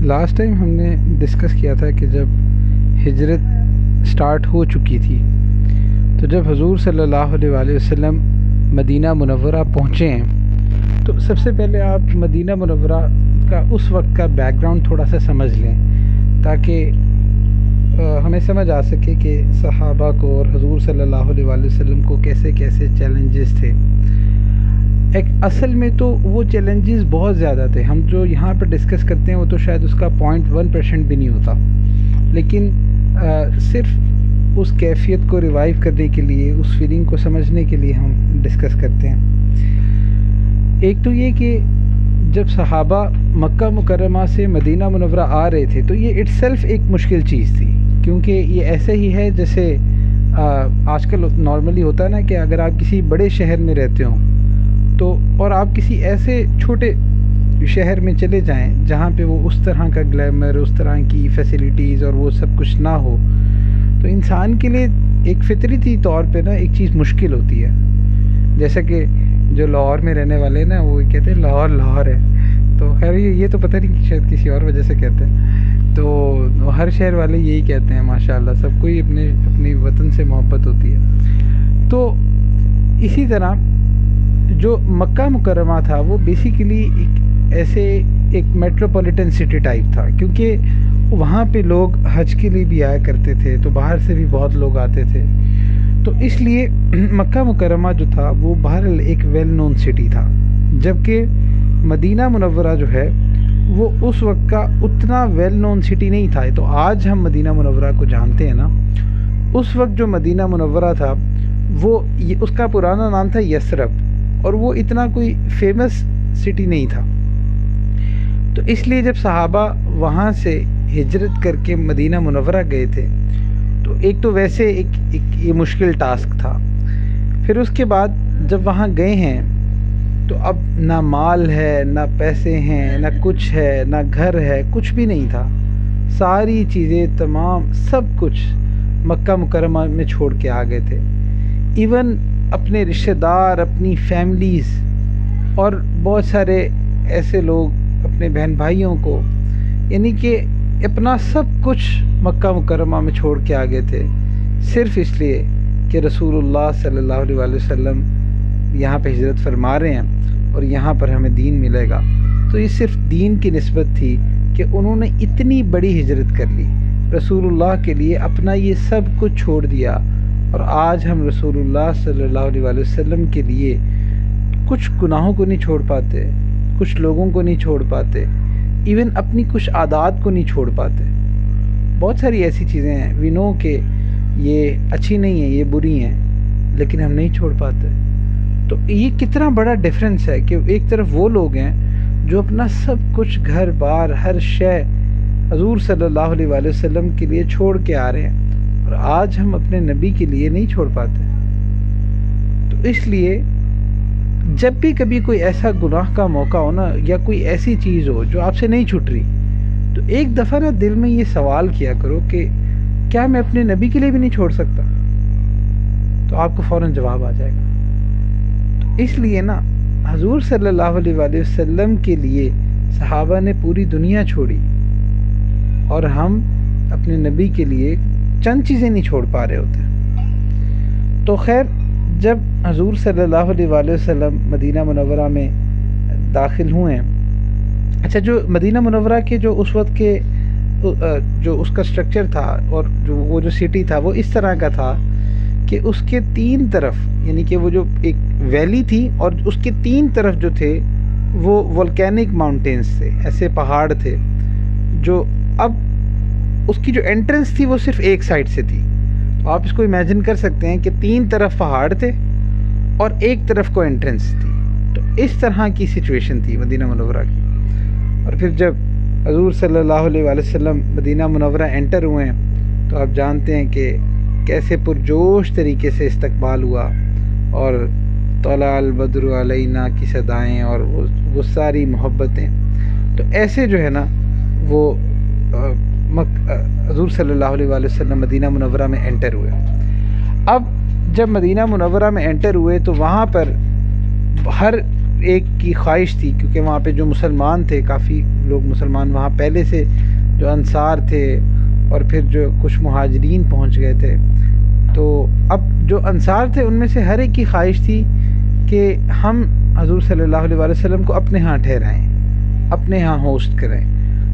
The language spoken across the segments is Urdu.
لاسٹ ٹائم ہم نے ڈسکس کیا تھا کہ جب ہجرت سٹارٹ ہو چکی تھی تو جب حضور صلی اللہ علیہ وآلہ وسلم مدینہ منورہ پہنچے ہیں تو سب سے پہلے آپ مدینہ منورہ کا اس وقت کا بیک گراؤنڈ تھوڑا سا سمجھ لیں تاکہ ہمیں سمجھ آ سکے کہ صحابہ کو اور حضور صلی اللہ علیہ وآلہ وسلم کو کیسے کیسے چیلنجز تھے۔ ایک اصل میں تو وہ چیلنجز بہت زیادہ تھے، ہم جو یہاں پہ ڈسکس کرتے ہیں وہ تو شاید اس کا 0.1% بھی نہیں ہوتا، لیکن صرف اس کیفیت کو ریوائیو کرنے کے لیے، اس فیلنگ کو سمجھنے کے لیے ہم ڈسکس کرتے ہیں۔ ایک تو یہ کہ جب صحابہ مکہ مکرمہ سے مدینہ منورہ آ رہے تھے تو یہ اٹ سیلف ایک مشکل چیز تھی، کیونکہ یہ ایسے ہی ہے جیسے آج کل نارملی ہوتا ہے نا کہ اگر آپ کسی بڑے شہر میں رہتے ہوں تو اور آپ کسی ایسے چھوٹے شہر میں چلے جائیں جہاں پہ وہ اس طرح کا گلیمر، اس طرح کی فیسیلیٹیز اور وہ سب کچھ نہ ہو، تو انسان کے لیے ایک فطرتی طور پہ نا ایک چیز مشکل ہوتی ہے۔ جیسا کہ جو لاہور میں رہنے والے ہیں نا وہ کہتے ہیں لاہور لاہور ہے، تو خیر یہ تو پتہ نہیں شاید کسی اور وجہ سے کہتے ہیں، تو ہر شہر والے یہی کہتے ہیں ماشاءاللہ، سب کو ہی اپنی وطن سے محبت ہوتی ہے۔ تو اسی طرح جو مکہ مکرمہ تھا وہ بیسیکلی ایک ایسے ایک میٹروپولیٹن سٹی ٹائپ تھا، کیونکہ وہاں پہ لوگ حج کے لیے بھی آیا کرتے تھے، تو باہر سے بھی بہت لوگ آتے تھے، تو اس لیے مکہ مکرمہ جو تھا وہ بہرحال ایک ویل نون سٹی تھا، جبکہ مدینہ منورہ جو ہے وہ اس وقت کا اتنا ویل نون سٹی نہیں تھا۔ تو آج ہم مدینہ منورہ کو جانتے ہیں نا، اس وقت جو مدینہ منورہ تھا وہ اس کا پرانا نام تھا یثرب، اور وہ اتنا کوئی فیمس سٹی نہیں تھا۔ تو اس لیے جب صحابہ وہاں سے ہجرت کر کے مدینہ منورہ گئے تھے تو ایک تو ویسے ایک یہ مشکل ٹاسک تھا، پھر اس کے بعد جب وہاں گئے ہیں تو اب نہ مال ہے، نہ پیسے ہیں، نہ کچھ ہے، نہ گھر ہے، کچھ بھی نہیں تھا، ساری چیزیں تمام سب کچھ مکہ مکرمہ میں چھوڑ کے آ گئے تھے، ایون اپنے رشتہ دار، اپنی فیملیز اور بہت سارے ایسے لوگ اپنے بہن بھائیوں کو، یعنی کہ اپنا سب کچھ مکہ مکرمہ میں چھوڑ کے آ گئے تھے، صرف اس لیے کہ رسول اللہ صلی اللہ علیہ وآلہ وسلم یہاں پہ ہجرت فرما رہے ہیں اور یہاں پر ہمیں دین ملے گا۔ تو یہ صرف دین کی نسبت تھی کہ انہوں نے اتنی بڑی ہجرت کر لی، رسول اللہ کے لیے اپنا یہ سب کچھ چھوڑ دیا، اور آج ہم رسول اللہ صلی اللہ علیہ وآلہ وسلم کے لیے کچھ گناہوں کو نہیں چھوڑ پاتے، کچھ لوگوں کو نہیں چھوڑ پاتے، ایون اپنی کچھ عادات کو نہیں چھوڑ پاتے۔ بہت ساری ایسی چیزیں ہیں وی نو کہ یہ اچھی نہیں ہیں، یہ بری ہیں، لیکن ہم نہیں چھوڑ پاتے۔ تو یہ کتنا بڑا ڈیفرنس ہے کہ ایک طرف وہ لوگ ہیں جو اپنا سب کچھ گھر بار ہر شے حضور صلی اللہ علیہ وآلہ وسلم کے لیے چھوڑ کے آ رہے ہیں، اور آج ہم اپنے نبی کے لیے نہیں چھوڑ پاتے۔ تو اس لیے جب بھی کبھی کوئی ایسا گناہ کا موقع ہو نا، یا کوئی ایسی چیز ہو جو آپ سے نہیں چھٹ رہی، تو ایک دفعہ نا دل میں یہ سوال کیا کرو کہ کیا میں اپنے نبی کے لیے بھی نہیں چھوڑ سکتا؟ تو آپ کو فوراً جواب آ جائے گا۔ تو اس لیے نا حضور صلی اللہ علیہ وآلہ وسلم کے لیے صحابہ نے پوری دنیا چھوڑی، اور ہم اپنے نبی کے لیے چند چیزیں نہیں چھوڑ پا رہے ہوتے۔ تو خیر جب حضور صلی اللہ علیہ وآلہ وسلم مدینہ منورہ میں داخل ہوئے، اچھا جو مدینہ منورہ کے جو اس وقت کے جو اس کا سٹرکچر تھا اور وہ جو سٹی تھا وہ اس طرح کا تھا کہ اس کے تین طرف، یعنی کہ وہ جو ایک ویلی تھی اور اس کے تین طرف جو تھے وہ والکینک ماؤنٹینز تھے، ایسے پہاڑ تھے، جو اب اس کی جو انٹرنس تھی وہ صرف ایک سائڈ سے تھی۔ تو آپ اس کو امیجن کر سکتے ہیں کہ تین طرف پہاڑ تھے اور ایک طرف کو انٹرنس تھی، تو اس طرح کی سچویشن تھی مدینہ منورہ کی۔ اور پھر جب حضور صلی اللہ علیہ وآلہ وسلم مدینہ منورہ انٹر ہوئے ہیں تو آپ جانتے ہیں کہ کیسے پرجوش طریقے سے استقبال ہوا، اور طلع البدر علینا کی صدائیں اور وہ ساری محبتیں، تو ایسے جو ہے نا وہ حضور صلی اللہ علیہ وآلہ وسلم مدینہ منورہ میں انٹر ہوئے۔ اب جب مدینہ منورہ میں انٹر ہوئے تو وہاں پر ہر ایک کی خواہش تھی، کیونکہ وہاں پہ جو مسلمان تھے، کافی لوگ مسلمان وہاں پہلے سے جو انصار تھے اور پھر جو کچھ مہاجرین پہنچ گئے تھے، تو اب جو انصار تھے ان میں سے ہر ایک کی خواہش تھی کہ ہم حضور صلی اللہ علیہ وسلم کو اپنے ہاں ٹھہرائیں، اپنے ہاں ہوسٹ کریں۔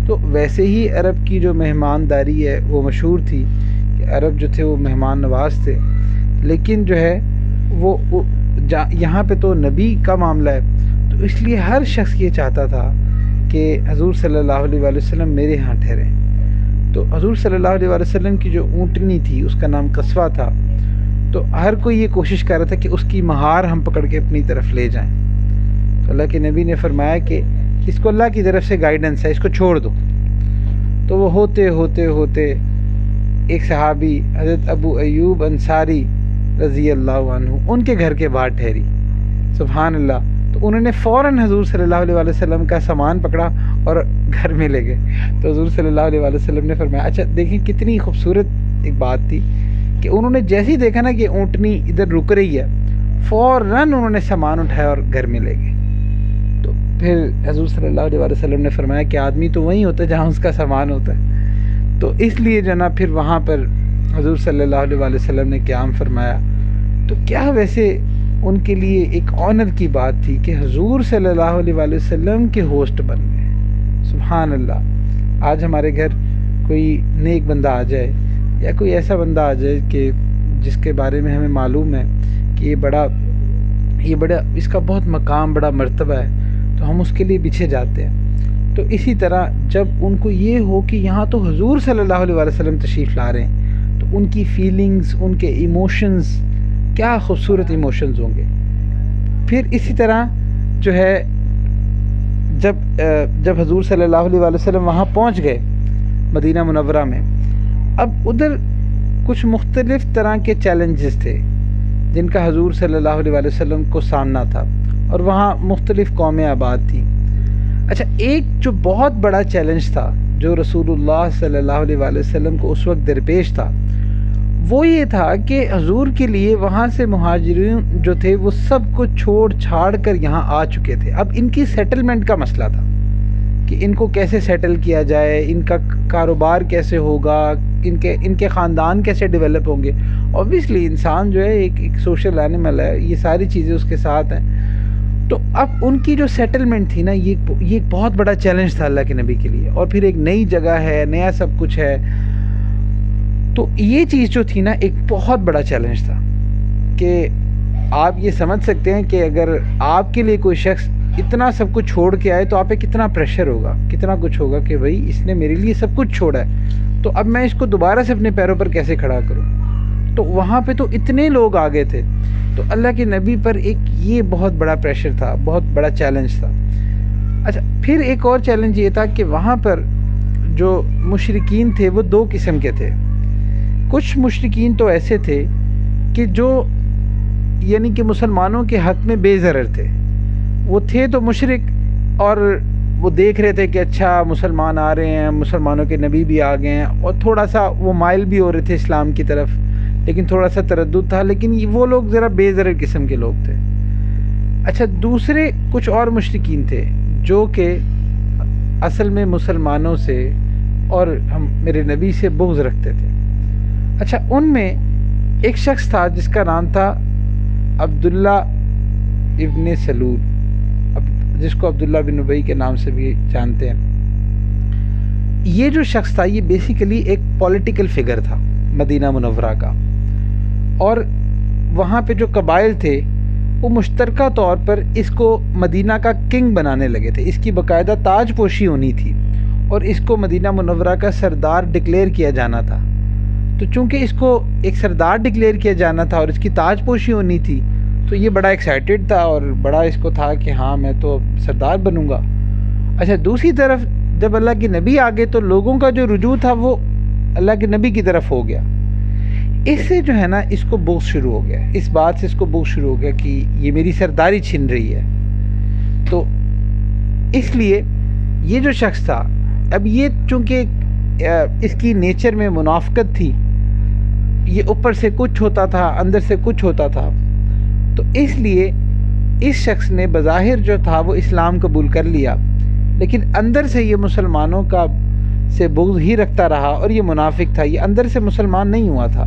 تو ویسے ہی عرب کی جو مہمانداری ہے وہ مشہور تھی کہ عرب جو تھے وہ مہمان نواز تھے، لیکن جو ہے وہ یہاں پہ تو نبی کا معاملہ ہے، تو اس لیے ہر شخص یہ چاہتا تھا کہ حضور صلی اللہ علیہ وسلم میرے ہاں ٹھہریں۔ تو حضور صلی اللہ علیہ وسلم کی جو اونٹنی تھی اس کا نام قصوہ تھا، تو ہر کوئی یہ کوشش کر رہا تھا کہ اس کی مہار ہم پکڑ کے اپنی طرف لے جائیں۔ تو اللہ کے نبی نے فرمایا کہ اس کو اللہ کی طرف سے گائیڈنس ہے، اس کو چھوڑ دو۔ تو وہ ہوتے ہوتے ہوتے ایک صحابی حضرت ابو ایوب انصاری رضی اللہ عنہ ان کے گھر کے باہر ٹھہری، سبحان اللہ۔ تو انہوں نے فوراً حضور صلی اللہ علیہ وسلم کا سامان پکڑا اور گھر میں لے گئے۔ تو حضور صلی اللہ علیہ وسلم نے فرمایا، اچھا دیکھیں کتنی خوبصورت ایک بات تھی کہ انہوں نے جیسے ہی دیکھا نا کہ اونٹنی ادھر رک رہی ہے، فوراً انہوں نے سامان اٹھایا اور گھر میں لے گئے۔ تو پھر حضور صلی اللہ علیہ وسلم نے فرمایا کہ آدمی تو وہیں ہوتا ہے جہاں اس کا سامان ہوتا ہے، تو اس لیے جو نا پھر وہاں پر حضور صلی اللہ علیہ وسلم نے قیام فرمایا۔ تو کیا ویسے ان کے لیے ایک آنر کی بات تھی کہ حضور صلی اللہ علیہ وسلم کے ہوسٹ بن گئے، سبحان اللہ۔ آج ہمارے گھر کوئی نیک بندہ آ جائے یا کوئی ایسا بندہ آ جائے کہ جس کے بارے میں ہمیں معلوم ہے کہ یہ بڑا اس کا بہت مقام، بڑا مرتبہ ہے، تو ہم اس کے لیے پیچھے جاتے ہیں۔ تو اسی طرح جب ان کو یہ ہو کہ یہاں تو حضور صلی اللہ علیہ وسلم تشریف لا رہے ہیں، تو ان کی فیلنگز، ان کے ایموشنز کیا خوبصورت ایموشنز ہوں گے۔ پھر اسی طرح جو ہے جب حضور صلی اللہ علیہ وسلم وہاں پہنچ گئے مدینہ منورہ میں، اب ادھر کچھ مختلف طرح کے چیلنجز تھے جن کا حضور صلی اللہ علیہ وسلم کو سامنا تھا، اور وہاں مختلف قومیں آباد تھیں۔ اچھا، ایک جو بہت بڑا چیلنج تھا جو رسول اللہ صلی اللہ علیہ وسلم کو اس وقت درپیش تھا، وہ یہ تھا کہ حضور کے لیے وہاں سے مہاجرین جو تھے وہ سب کو چھوڑ چھاڑ کر یہاں آ چکے تھے۔ اب ان کی سیٹلمنٹ کا مسئلہ تھا کہ ان کو کیسے سیٹل کیا جائے، ان کا کاروبار کیسے ہوگا، ان کے خاندان کیسے ڈیولپ ہوں گے۔ اوبویسلی انسان جو ہے ایک سوشل اینیمل ہے، یہ ساری چیزیں اس کے ساتھ ہیں۔ تو اب ان کی جو سیٹلمنٹ تھی نا، یہ ایک بہت بڑا چیلنج تھا اللہ کے نبی کے لیے، اور پھر ایک نئی جگہ ہے، نیا سب کچھ ہے۔ تو یہ چیز جو تھی نا ایک بہت بڑا چیلنج تھا کہ آپ یہ سمجھ سکتے ہیں کہ اگر آپ کے لیے کوئی شخص اتنا سب کچھ چھوڑ کے آئے تو آپ پہ کتنا پریشر ہوگا، کتنا کچھ ہوگا کہ بھائی اس نے میرے لیے سب کچھ چھوڑا ہے، تو اب میں اس کو دوبارہ سے اپنے پیروں پر کیسے کھڑا کروں۔ تو وہاں پہ تو اتنے لوگ آ گئے تھے، تو اللہ کے نبی پر ایک یہ بہت بڑا پریشر تھا، بہت بڑا چیلنج تھا۔ اچھا، پھر ایک اور چیلنج یہ تھا کہ وہاں پر جو مشرکین تھے وہ دو قسم کے تھے۔ کچھ مشرکین تو ایسے تھے کہ جو یعنی کہ مسلمانوں کے حق میں بے ضرر تھے، وہ تھے تو مشرک، اور وہ دیکھ رہے تھے کہ اچھا مسلمان آ رہے ہیں، مسلمانوں کے نبی بھی آ گئے ہیں، اور تھوڑا سا وہ مائل بھی ہو رہے تھے اسلام کی طرف، لیکن تھوڑا سا تردد تھا، لیکن وہ لوگ ذرا بے ضرر قسم کے لوگ تھے۔ اچھا، دوسرے کچھ اور مشرکین تھے جو کہ اصل میں مسلمانوں سے اور میرے نبی سے بغض رکھتے تھے۔ اچھا، ان میں ایک شخص تھا جس کا نام تھا عبداللہ ابن سلول، جس کو عبداللہ بن ابی کے نام سے بھی جانتے ہیں۔ یہ جو شخص تھا یہ بیسیکلی ایک پولیٹیکل فگر تھا مدینہ منورہ کا، اور وہاں پہ جو قبائل تھے وہ مشترکہ طور پر اس کو مدینہ کا کنگ بنانے لگے تھے، اس کی باقاعدہ تاج پوشی ہونی تھی، اور اس کو مدینہ منورہ کا سردار ڈکلیئر کیا جانا تھا۔ تو چونکہ اس کو ایک سردار ڈکلیئر کیا جانا تھا اور اس کی تاج پوشی ہونی تھی، تو یہ بڑا ایکسائٹڈ تھا اور بڑا اس کو تھا کہ ہاں میں تو سردار بنوں گا۔ اچھا، دوسری طرف جب اللہ کے نبی آگے تو لوگوں کا جو رجوع تھا وہ اللہ کے نبی کی طرف ہو گیا۔ اس سے جو ہے نا اس کو بغض شروع ہو گیا، اس بات سے اس کو بغض شروع ہو گیا کہ یہ میری سرداری چھن رہی ہے۔ تو اس لیے یہ جو شخص تھا، اب یہ چونکہ اس کی نیچر میں منافقت تھی، یہ اوپر سے کچھ ہوتا تھا، اندر سے کچھ ہوتا تھا، تو اس لیے اس شخص نے بظاہر جو تھا وہ اسلام قبول کر لیا، لیکن اندر سے یہ مسلمانوں کا سے بغض ہی رکھتا رہا، اور یہ منافق تھا، یہ اندر سے مسلمان نہیں ہوا تھا،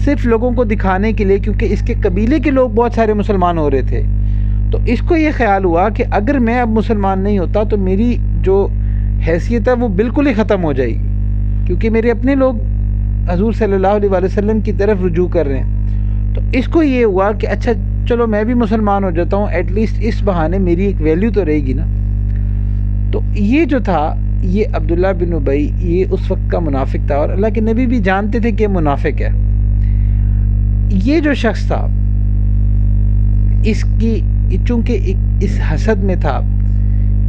صرف لوگوں کو دکھانے کے لیے، کیونکہ اس کے قبیلے کے لوگ بہت سارے مسلمان ہو رہے تھے۔ تو اس کو یہ خیال ہوا کہ اگر میں اب مسلمان نہیں ہوتا تو میری جو حیثیت ہے وہ بالکل ہی ختم ہو جائے گی، کیونکہ میرے اپنے لوگ حضور صلی اللہ علیہ وآلہ وسلم کی طرف رجوع کر رہے ہیں۔ تو اس کو یہ ہوا کہ اچھا چلو میں بھی مسلمان ہو جاتا ہوں، ایٹ لیسٹ اس بہانے میری ایک ویلیو تو رہے گی نا۔ تو یہ جو تھا، یہ عبداللہ بن ابی یہ اس وقت کا منافق تھا، اور اللہ کے نبی بھی جانتے تھے کہ یہ منافق ہے۔ یہ جو شخص تھا، اس کی چونکہ اس حسد میں تھا،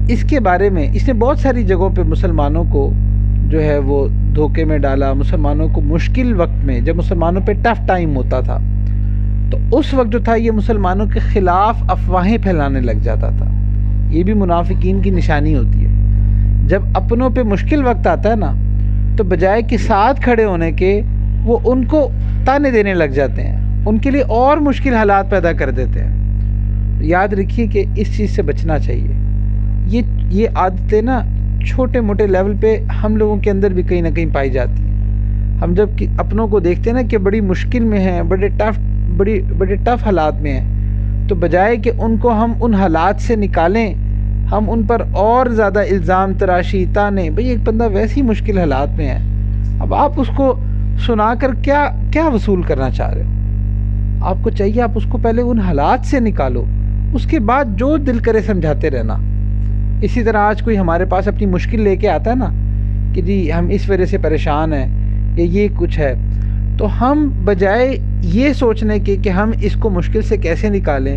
اس کے بارے میں اس نے بہت ساری جگہوں پہ مسلمانوں کو جو ہے وہ دھوکے میں ڈالا، مسلمانوں کو مشکل وقت میں، جب مسلمانوں پہ ٹف ٹائم ہوتا تھا تو اس وقت جو تھا یہ مسلمانوں کے خلاف افواہیں پھیلانے لگ جاتا تھا۔ یہ بھی منافقین کی نشانی ہوتی ہے، جب اپنوں پہ مشکل وقت آتا ہے نا تو بجائے کہ ساتھ کھڑے ہونے کے وہ ان کو تانے دینے لگ جاتے ہیں، ان کے لیے اور مشکل حالات پیدا کر دیتے ہیں۔ یاد رکھیے کہ اس چیز سے بچنا چاہیے۔ یہ عادتیں نا چھوٹے موٹے لیول پہ ہم لوگوں کے اندر بھی کہیں نہ کہیں پائی جاتی ہیں۔ ہم جب اپنوں کو دیکھتے ہیں نا کہ بڑی مشکل میں ہیں، بڑے ٹف حالات میں ہیں، تو بجائے کہ ان کو ہم ان حالات سے نکالیں، ہم ان پر اور زیادہ الزام تراشی، تانے، بھئی ایک بندہ ویسی مشکل حالات میں ہے، اب آپ اس کو سنا کر کیا وصول کرنا چاہ رہے ہو؟ آپ کو چاہیے آپ اس کو پہلے ان حالات سے نکالو، اس کے بعد جو دل کرے سمجھاتے رہنا۔ اسی طرح آج کوئی ہمارے پاس اپنی مشکل لے کے آتا ہے نا کہ جی ہم اس وجہ سے پریشان ہیں یا یہ کچھ ہے، تو ہم بجائے یہ سوچنے کے کہ ہم اس کو مشکل سے کیسے نکالیں،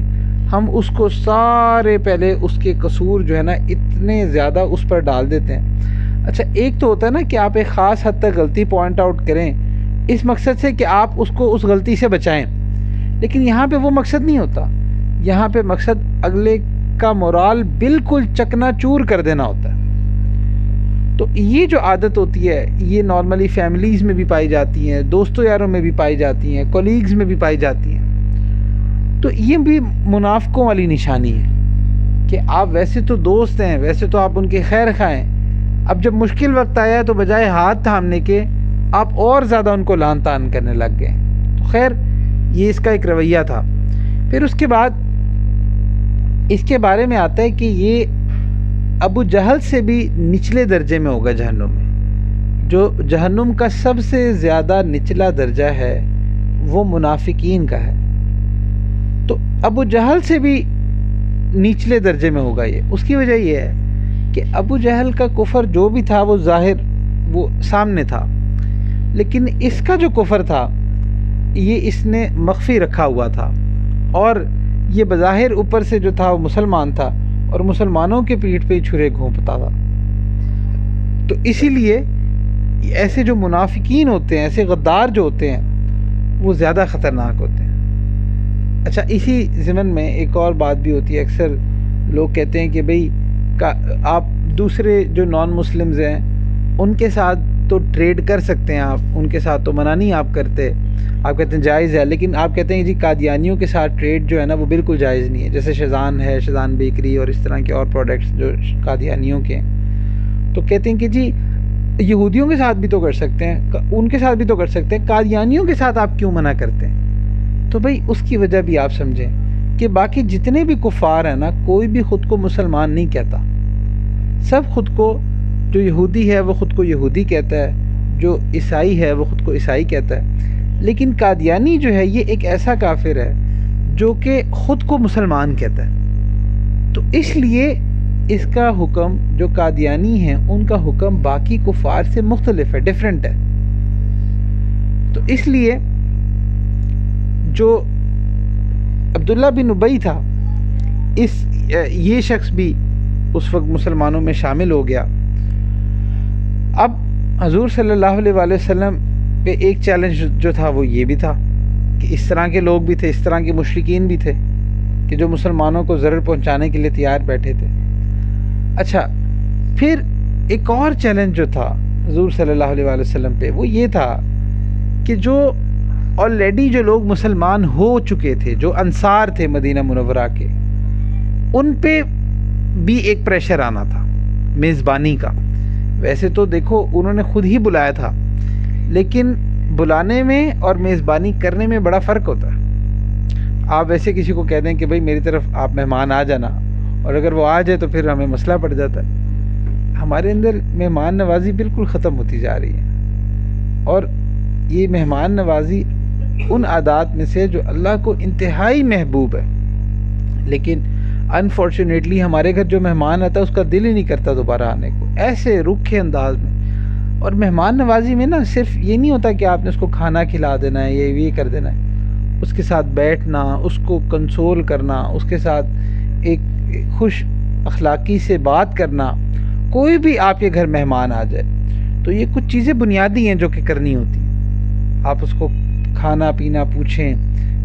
ہم اس کو سارے پہلے اس کے قصور جو ہے نا اتنے زیادہ اس پر ڈال دیتے ہیں۔ اچھا ایک تو ہوتا ہے نا کہ آپ ایک خاص حد تک غلطی پوائنٹ آؤٹ کریں اس مقصد سے کہ آپ اس کو اس غلطی سے بچائیں، لیکن یہاں پہ وہ مقصد نہیں ہوتا، یہاں پہ مقصد اگلے کا مورال بالکل چکنا چور کر دینا ہوتا ہے۔ تو یہ جو عادت ہوتی ہے یہ نارملی فیملیز میں بھی پائی جاتی ہیں، دوستوں یاروں میں بھی پائی جاتی ہیں، کولیگز میں بھی پائی جاتی ہیں۔ تو یہ بھی منافقوں والی نشانی ہے کہ آپ ویسے تو دوست ہیں، ویسے تو آپ ان کے خیر خواہ ہیں، اب جب مشکل وقت آیا ہے تو بجائے ہاتھ تھامنے کے آپ اور زیادہ ان کو لان تان کرنے لگ گئے۔ تو خیر یہ اس کا ایک رویہ تھا۔ پھر اس کے بعد اس کے بارے میں آتا ہے کہ یہ ابو جہل سے بھی نچلے درجے میں ہوگا جہنم میں۔ جو جہنم کا سب سے زیادہ نچلا درجہ ہے وہ منافقین کا ہے، تو ابو جہل سے بھی نچلے درجے میں ہوگا یہ۔ اس کی وجہ یہ ہے کہ ابو جہل کا کفر جو بھی تھا وہ ظاہر وہ سامنے تھا، لیکن اس کا جو کفر تھا یہ اس نے مخفی رکھا ہوا تھا، اور یہ بظاہر اوپر سے جو تھا وہ مسلمان تھا اور مسلمانوں کے پیٹھ پہ ہی چھرے گھونپتا تھا۔ تو اسی لیے ایسے جو منافقین ہوتے ہیں، ایسے غدار جو ہوتے ہیں وہ زیادہ خطرناک ہوتے ہیں۔ اچھا اسی ضمن میں ایک اور بات بھی ہوتی ہے، اکثر لوگ کہتے ہیں کہ بھئی آپ دوسرے جو نان مسلمز ہیں ان کے ساتھ تو ٹریڈ کر سکتے ہیں، آپ ان کے ساتھ تو منع نہیں آپ کرتے، آپ کہتے ہیں جائز ہے، لیکن آپ کہتے ہیں جی قادیانیوں کے ساتھ ٹریڈ جو ہے نا وہ بالکل جائز نہیں ہے، جیسے شیزان ہے، شیزان بیکری اور اس طرح کے اور پروڈکٹس جو قادیانیوں کے ہیں، تو کہتے ہیں کہ جی یہودیوں کے ساتھ بھی تو کر سکتے ہیں، ان کے ساتھ بھی تو کر سکتے ہیں، قادیانیوں کے ساتھ آپ کیوں منع کرتے ہیں؟ تو بھئی اس کی وجہ بھی آپ سمجھیں کہ باقی جتنے بھی کفار ہیں نا، کوئی بھی خود کو مسلمان نہیں کہتا، سب خود کو، جو یہودی ہے وہ خود کو یہودی کہتا ہے، جو عیسائی ہے وہ خود کو عیسائی کہتا ہے، لیکن قادیانی جو ہے یہ ایک ایسا کافر ہے جو کہ خود کو مسلمان کہتا ہے۔ تو اس لیے اس کا حکم، جو قادیانی ہیں ان کا حکم باقی کفار سے مختلف ہے، ڈیفرنٹ ہے۔ تو اس لیے جو عبداللہ بن ابی تھا، یہ شخص بھی اس وقت مسلمانوں میں شامل ہو گیا۔ اب حضور صلی اللہ علیہ وآلہ وسلم پہ ایک چیلنج جو تھا وہ یہ بھی تھا کہ اس طرح کے لوگ بھی تھے، اس طرح کے مشرکین بھی تھے کہ جو مسلمانوں کو ضرر پہنچانے کے لیے تیار بیٹھے تھے۔ اچھا پھر ایک اور چیلنج جو تھا حضور صلی اللہ علیہ وآلہ وسلم پہ وہ یہ تھا کہ جو آلریڈی جو لوگ مسلمان ہو چکے تھے، جو انصار تھے مدینہ منورہ کے، ان پہ بھی ایک پریشر آنا تھا میزبانی کا. ویسے تو دیکھو انہوں نے خود ہی بلایا تھا، لیکن بلانے میں اور میزبانی کرنے میں بڑا فرق ہوتا ہے. آپ ویسے کسی کو کہہ دیں کہ بھائی میری طرف آپ مہمان آ جانا، اور اگر وہ آ جائے تو پھر ہمیں مسئلہ پڑ جاتا ہے. ہمارے اندر مہمان نوازی بالکل ختم ہوتی جا رہی ہے، اور یہ مہمان نوازی ان عادات میں سے جو اللہ کو انتہائی محبوب ہے. لیکن انفارچونیٹلی ہمارے گھر جو مہمان آتا ہے اس کا دل ہی نہیں کرتا دوبارہ آنے کو، ایسے رکھے انداز میں. اور مہمان نوازی میں نا صرف یہ نہیں ہوتا کہ آپ نے اس کو کھانا کھلا دینا ہے یا یہ کر دینا ہے. اس کے ساتھ بیٹھنا، اس کو کنسول کرنا، اس کے ساتھ ایک خوش اخلاقی سے بات کرنا. کوئی بھی آپ کے گھر مہمان آ جائے تو یہ کچھ چیزیں بنیادی ہیں جو کہ کرنی ہوتی ہیں. آپ اس کو کھانا پینا پوچھیں،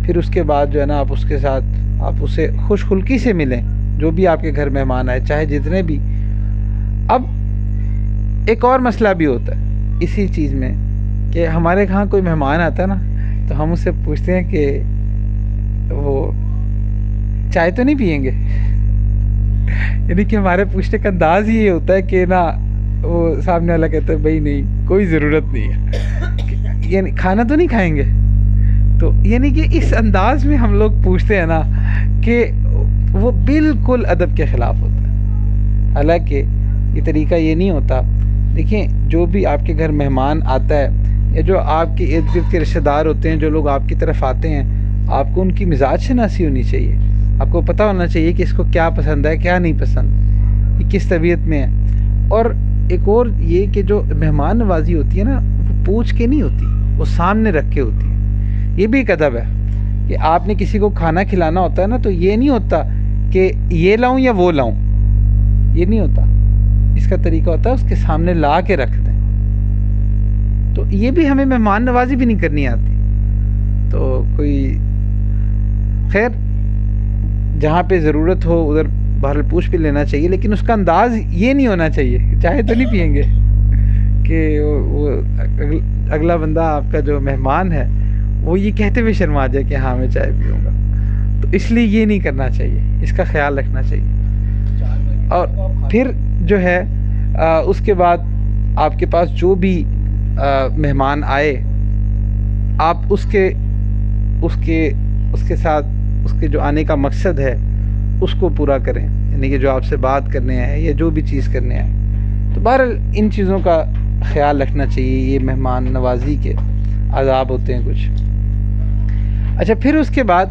پھر اس کے بعد جو ہے نا آپ اس کے ساتھ آپ اسے خوش خلقی سے ملیں، جو بھی آپ کے گھر مہمان آئے چاہے جتنے بھی. اب ایک اور مسئلہ بھی ہوتا ہے اسی چیز میں کہ ہمارے یہاں کوئی مہمان آتا ہے نا تو ہم اس سے پوچھتے ہیں کہ وہ چائے تو نہیں پئیں گے. یعنی کہ ہمارے پوچھنے کا انداز یہ ہوتا ہے کہ نا وہ سامنے والا کہتا ہے بھائی نہیں کوئی ضرورت نہیں ہے، یعنی کھانا تو نہیں کھائیں گے. تو یعنی کہ اس انداز میں ہم لوگ پوچھتے ہیں نا کہ وہ بالکل ادب کے خلاف ہوتا ہے. حالانکہ یہ طریقہ یہ نہیں ہوتا. دیکھیں جو بھی آپ کے گھر مہمان آتا ہے یا جو آپ کے ارد گرد کے رشتہ دار ہوتے ہیں، جو لوگ آپ کی طرف آتے ہیں، آپ کو ان کی مزاج شناسی ہونی چاہیے. آپ کو پتہ ہونا چاہیے کہ اس کو کیا پسند ہے کیا نہیں پسند، یہ کس طبیعت میں ہے. اور ایک اور یہ کہ جو مہمان نوازی ہوتی ہے نا وہ پوچھ کے نہیں ہوتی، وہ سامنے رکھ کے ہوتی ہے. یہ بھی ایک ادب ہے کہ آپ نے کسی کو کھانا کھلانا ہوتا ہے نا تو یہ نہیں ہوتا کہ یہ لاؤں یا وہ لاؤں، یہ نہیں ہوتا. اس کا طریقہ ہوتا ہے اس کے سامنے لا کے رکھ دیں. تو یہ بھی ہمیں مہمان نوازی بھی نہیں کرنی آتی. تو کوئی خیر جہاں پہ ضرورت ہو ادھر بہرحال پوچھ بھی لینا چاہیے، لیکن اس کا انداز یہ نہیں ہونا چاہیے چائے تو نہیں پئیں گے کہ وہ اگلا بندہ آپ کا جو مہمان ہے وہ یہ کہتے ہوئے شرما جائے کہ ہاں میں چائے پیوں گا. تو اس لیے یہ نہیں کرنا چاہیے، اس کا خیال رکھنا چاہیے. اور پھر جو ہے اس کے بعد آپ کے پاس جو بھی مہمان آئے آپ اس کے ساتھ اس کے جو آنے کا مقصد ہے اس کو پورا کریں، یعنی کہ جو آپ سے بات کرنے آئے یا جو بھی چیز کرنے آئے. تو بہرحال ان چیزوں کا خیال رکھنا چاہیے. یہ مہمان نوازی کے آداب ہوتے ہیں کچھ. اچھا پھر اس کے بعد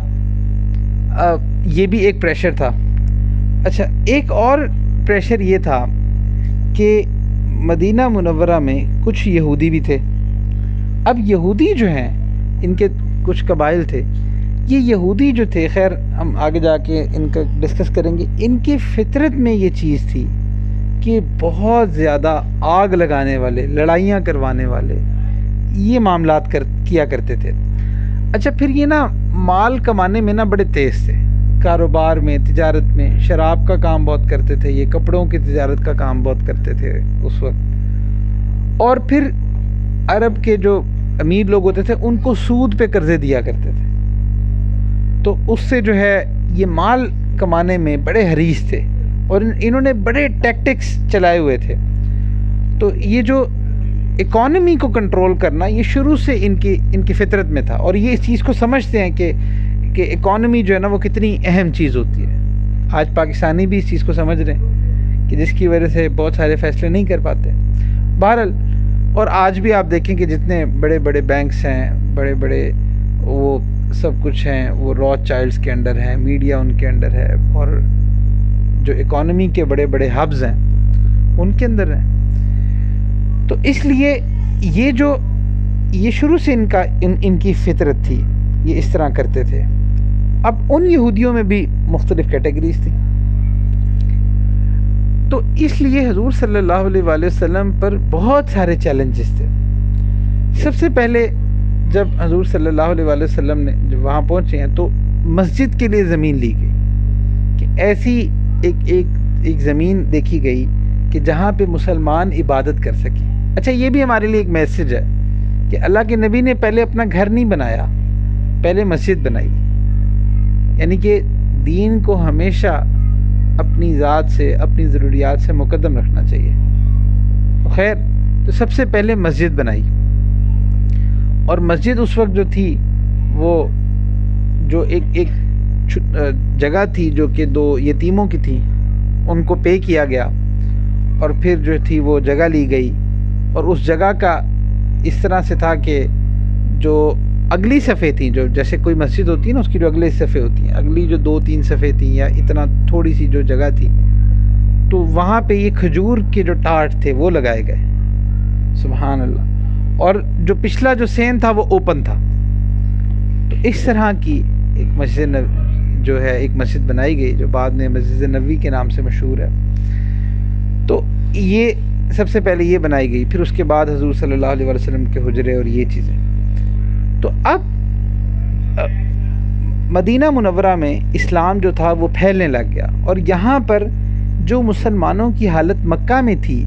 یہ بھی ایک پریشر تھا. اچھا ایک اور پریشر یہ تھا کہ مدینہ منورہ میں کچھ یہودی بھی تھے. اب یہودی جو ہیں ان کے کچھ قبائل تھے. یہ یہودی جو تھے، خیر ہم آگے جا کے ان کا ڈسکس کریں گے، ان کی فطرت میں یہ چیز تھی کہ بہت زیادہ آگ لگانے والے، لڑائیاں کروانے والے یہ معاملات کیا کرتے تھے. اچھا پھر یہ نا مال کمانے میں نا بڑے تیز تھے، کاروبار میں، تجارت میں. شراب کا کام بہت کرتے تھے، یہ کپڑوں کی تجارت کا کام بہت کرتے تھے اس وقت. اور پھر عرب کے جو امیر لوگ ہوتے تھے ان کو سود پہ قرضے دیا کرتے تھے. تو اس سے جو ہے یہ مال کمانے میں بڑے حریص تھے اور انہوں نے بڑے ٹیکٹکس چلائے ہوئے تھے. تو یہ جو اکانومی کو کنٹرول کرنا یہ شروع سے ان کی فطرت میں تھا، اور یہ اس چیز کو سمجھتے ہیں کہ اکانومی جو ہے نا وہ کتنی اہم چیز ہوتی ہے. آج پاکستانی بھی اس چیز کو سمجھ رہے ہیں کہ جس کی وجہ سے بہت سارے فیصلے نہیں کر پاتے. بہرحال اور آج بھی آپ دیکھیں کہ جتنے بڑے بڑے بینکس ہیں، بڑے بڑے وہ سب کچھ ہیں، وہ روتھ چائلڈز کے انڈر ہیں، میڈیا ان کے انڈر ہے، اور جو اکانومی کے بڑے بڑے ہبز ہیں ان کے اندر ہیں. تو اس لیے یہ شروع سے ان کی فطرت تھی، یہ اس طرح کرتے تھے. اب ان یہودیوں میں بھی مختلف کیٹیگریز تھی. تو اس لیے حضور صلی اللہ علیہ وآلہ وسلم پر بہت سارے چیلنجز تھے. سب سے پہلے جب حضور صلی اللہ علیہ وآلہ وسلم نے جب وہاں پہنچے ہیں تو مسجد کے لیے زمین لی گئی کہ ایسی ایک زمین دیکھی گئی کہ جہاں پہ مسلمان عبادت کر سکیں. اچھا یہ بھی ہمارے لیے ایک میسج ہے کہ اللہ کے نبی نے پہلے اپنا گھر نہیں بنایا، پہلے مسجد بنائی. یعنی کہ دین کو ہمیشہ اپنی ذات سے اپنی ضروریات سے مقدم رکھنا چاہیے۔ تو خیر، تو سب سے پہلے مسجد بنائی، اور مسجد اس وقت جو تھی وہ جو ایک جگہ تھی جو کہ 2 یتیموں کی تھی، ان کو پے کیا گیا، اور پھر جو تھی وہ جگہ لی گئی، اور اس جگہ کا اس طرح سے تھا کہ جو اگلی صفحے تھیں، جو جیسے کوئی مسجد ہوتی ہے نا، اس کی جو اگلی صفحے ہوتی ہیں، اگلی جو 2-3 صفحے تھیں یا اتنا تھوڑی سی جو جگہ تھی، تو وہاں پہ یہ کھجور کے جو ٹاٹ تھے وہ لگائے گئے، سبحان اللہ، اور جو پچھلا جو سین تھا وہ اوپن تھا۔ تو اس طرح کی ایک مسجد جو ہے ایک مسجد بنائی گئی، جو بعد میں مسجد نبوی کے نام سے مشہور ہے۔ تو یہ سب سے پہلے یہ بنائی گئی، پھر اس کے بعد حضور صلی اللہ علیہ وسلم کے حجرے اور یہ چیزیں۔ تو اب مدینہ منورہ میں اسلام جو تھا وہ پھیلنے لگ گیا، اور یہاں پر جو مسلمانوں کی حالت مکہ میں تھی،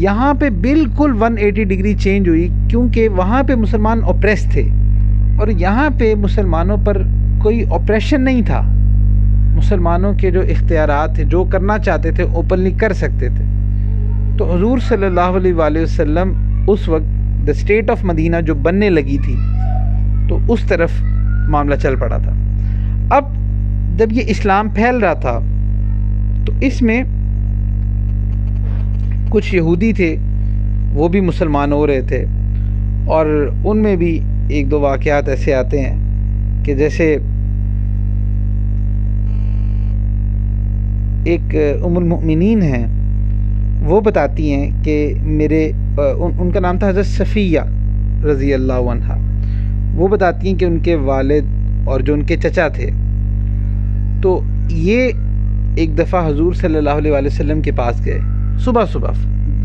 یہاں پہ بالکل 180 ڈگری چینج ہوئی، کیونکہ وہاں پہ مسلمان اوپریس تھے، اور یہاں پہ مسلمانوں پر کوئی اوپریشن نہیں تھا۔ مسلمانوں کے جو اختیارات تھے، جو کرنا چاہتے تھے اوپنلی کر سکتے تھے۔ تو حضور صلی اللہ علیہ وآلہ وسلم اس وقت دا اسٹیٹ آف مدینہ جو بننے لگی تھی، تو اس طرف معاملہ چل پڑا تھا۔ اب جب یہ اسلام پھیل رہا تھا تو اس میں کچھ یہودی تھے، وہ بھی مسلمان ہو رہے تھے، اور ان میں بھی 1-2 واقعات ایسے آتے ہیں کہ جیسے ایک ام المؤمنین ہیں، وہ بتاتی ہیں کہ ان کا نام تھا حضرت صفیہ رضی اللہ عنہ۔ وہ بتاتی ہیں کہ ان کے والد اور جو ان کے چچا تھے، تو یہ ایک دفعہ حضور صلی اللہ علیہ وآلہ وسلم کے پاس گئے صبح،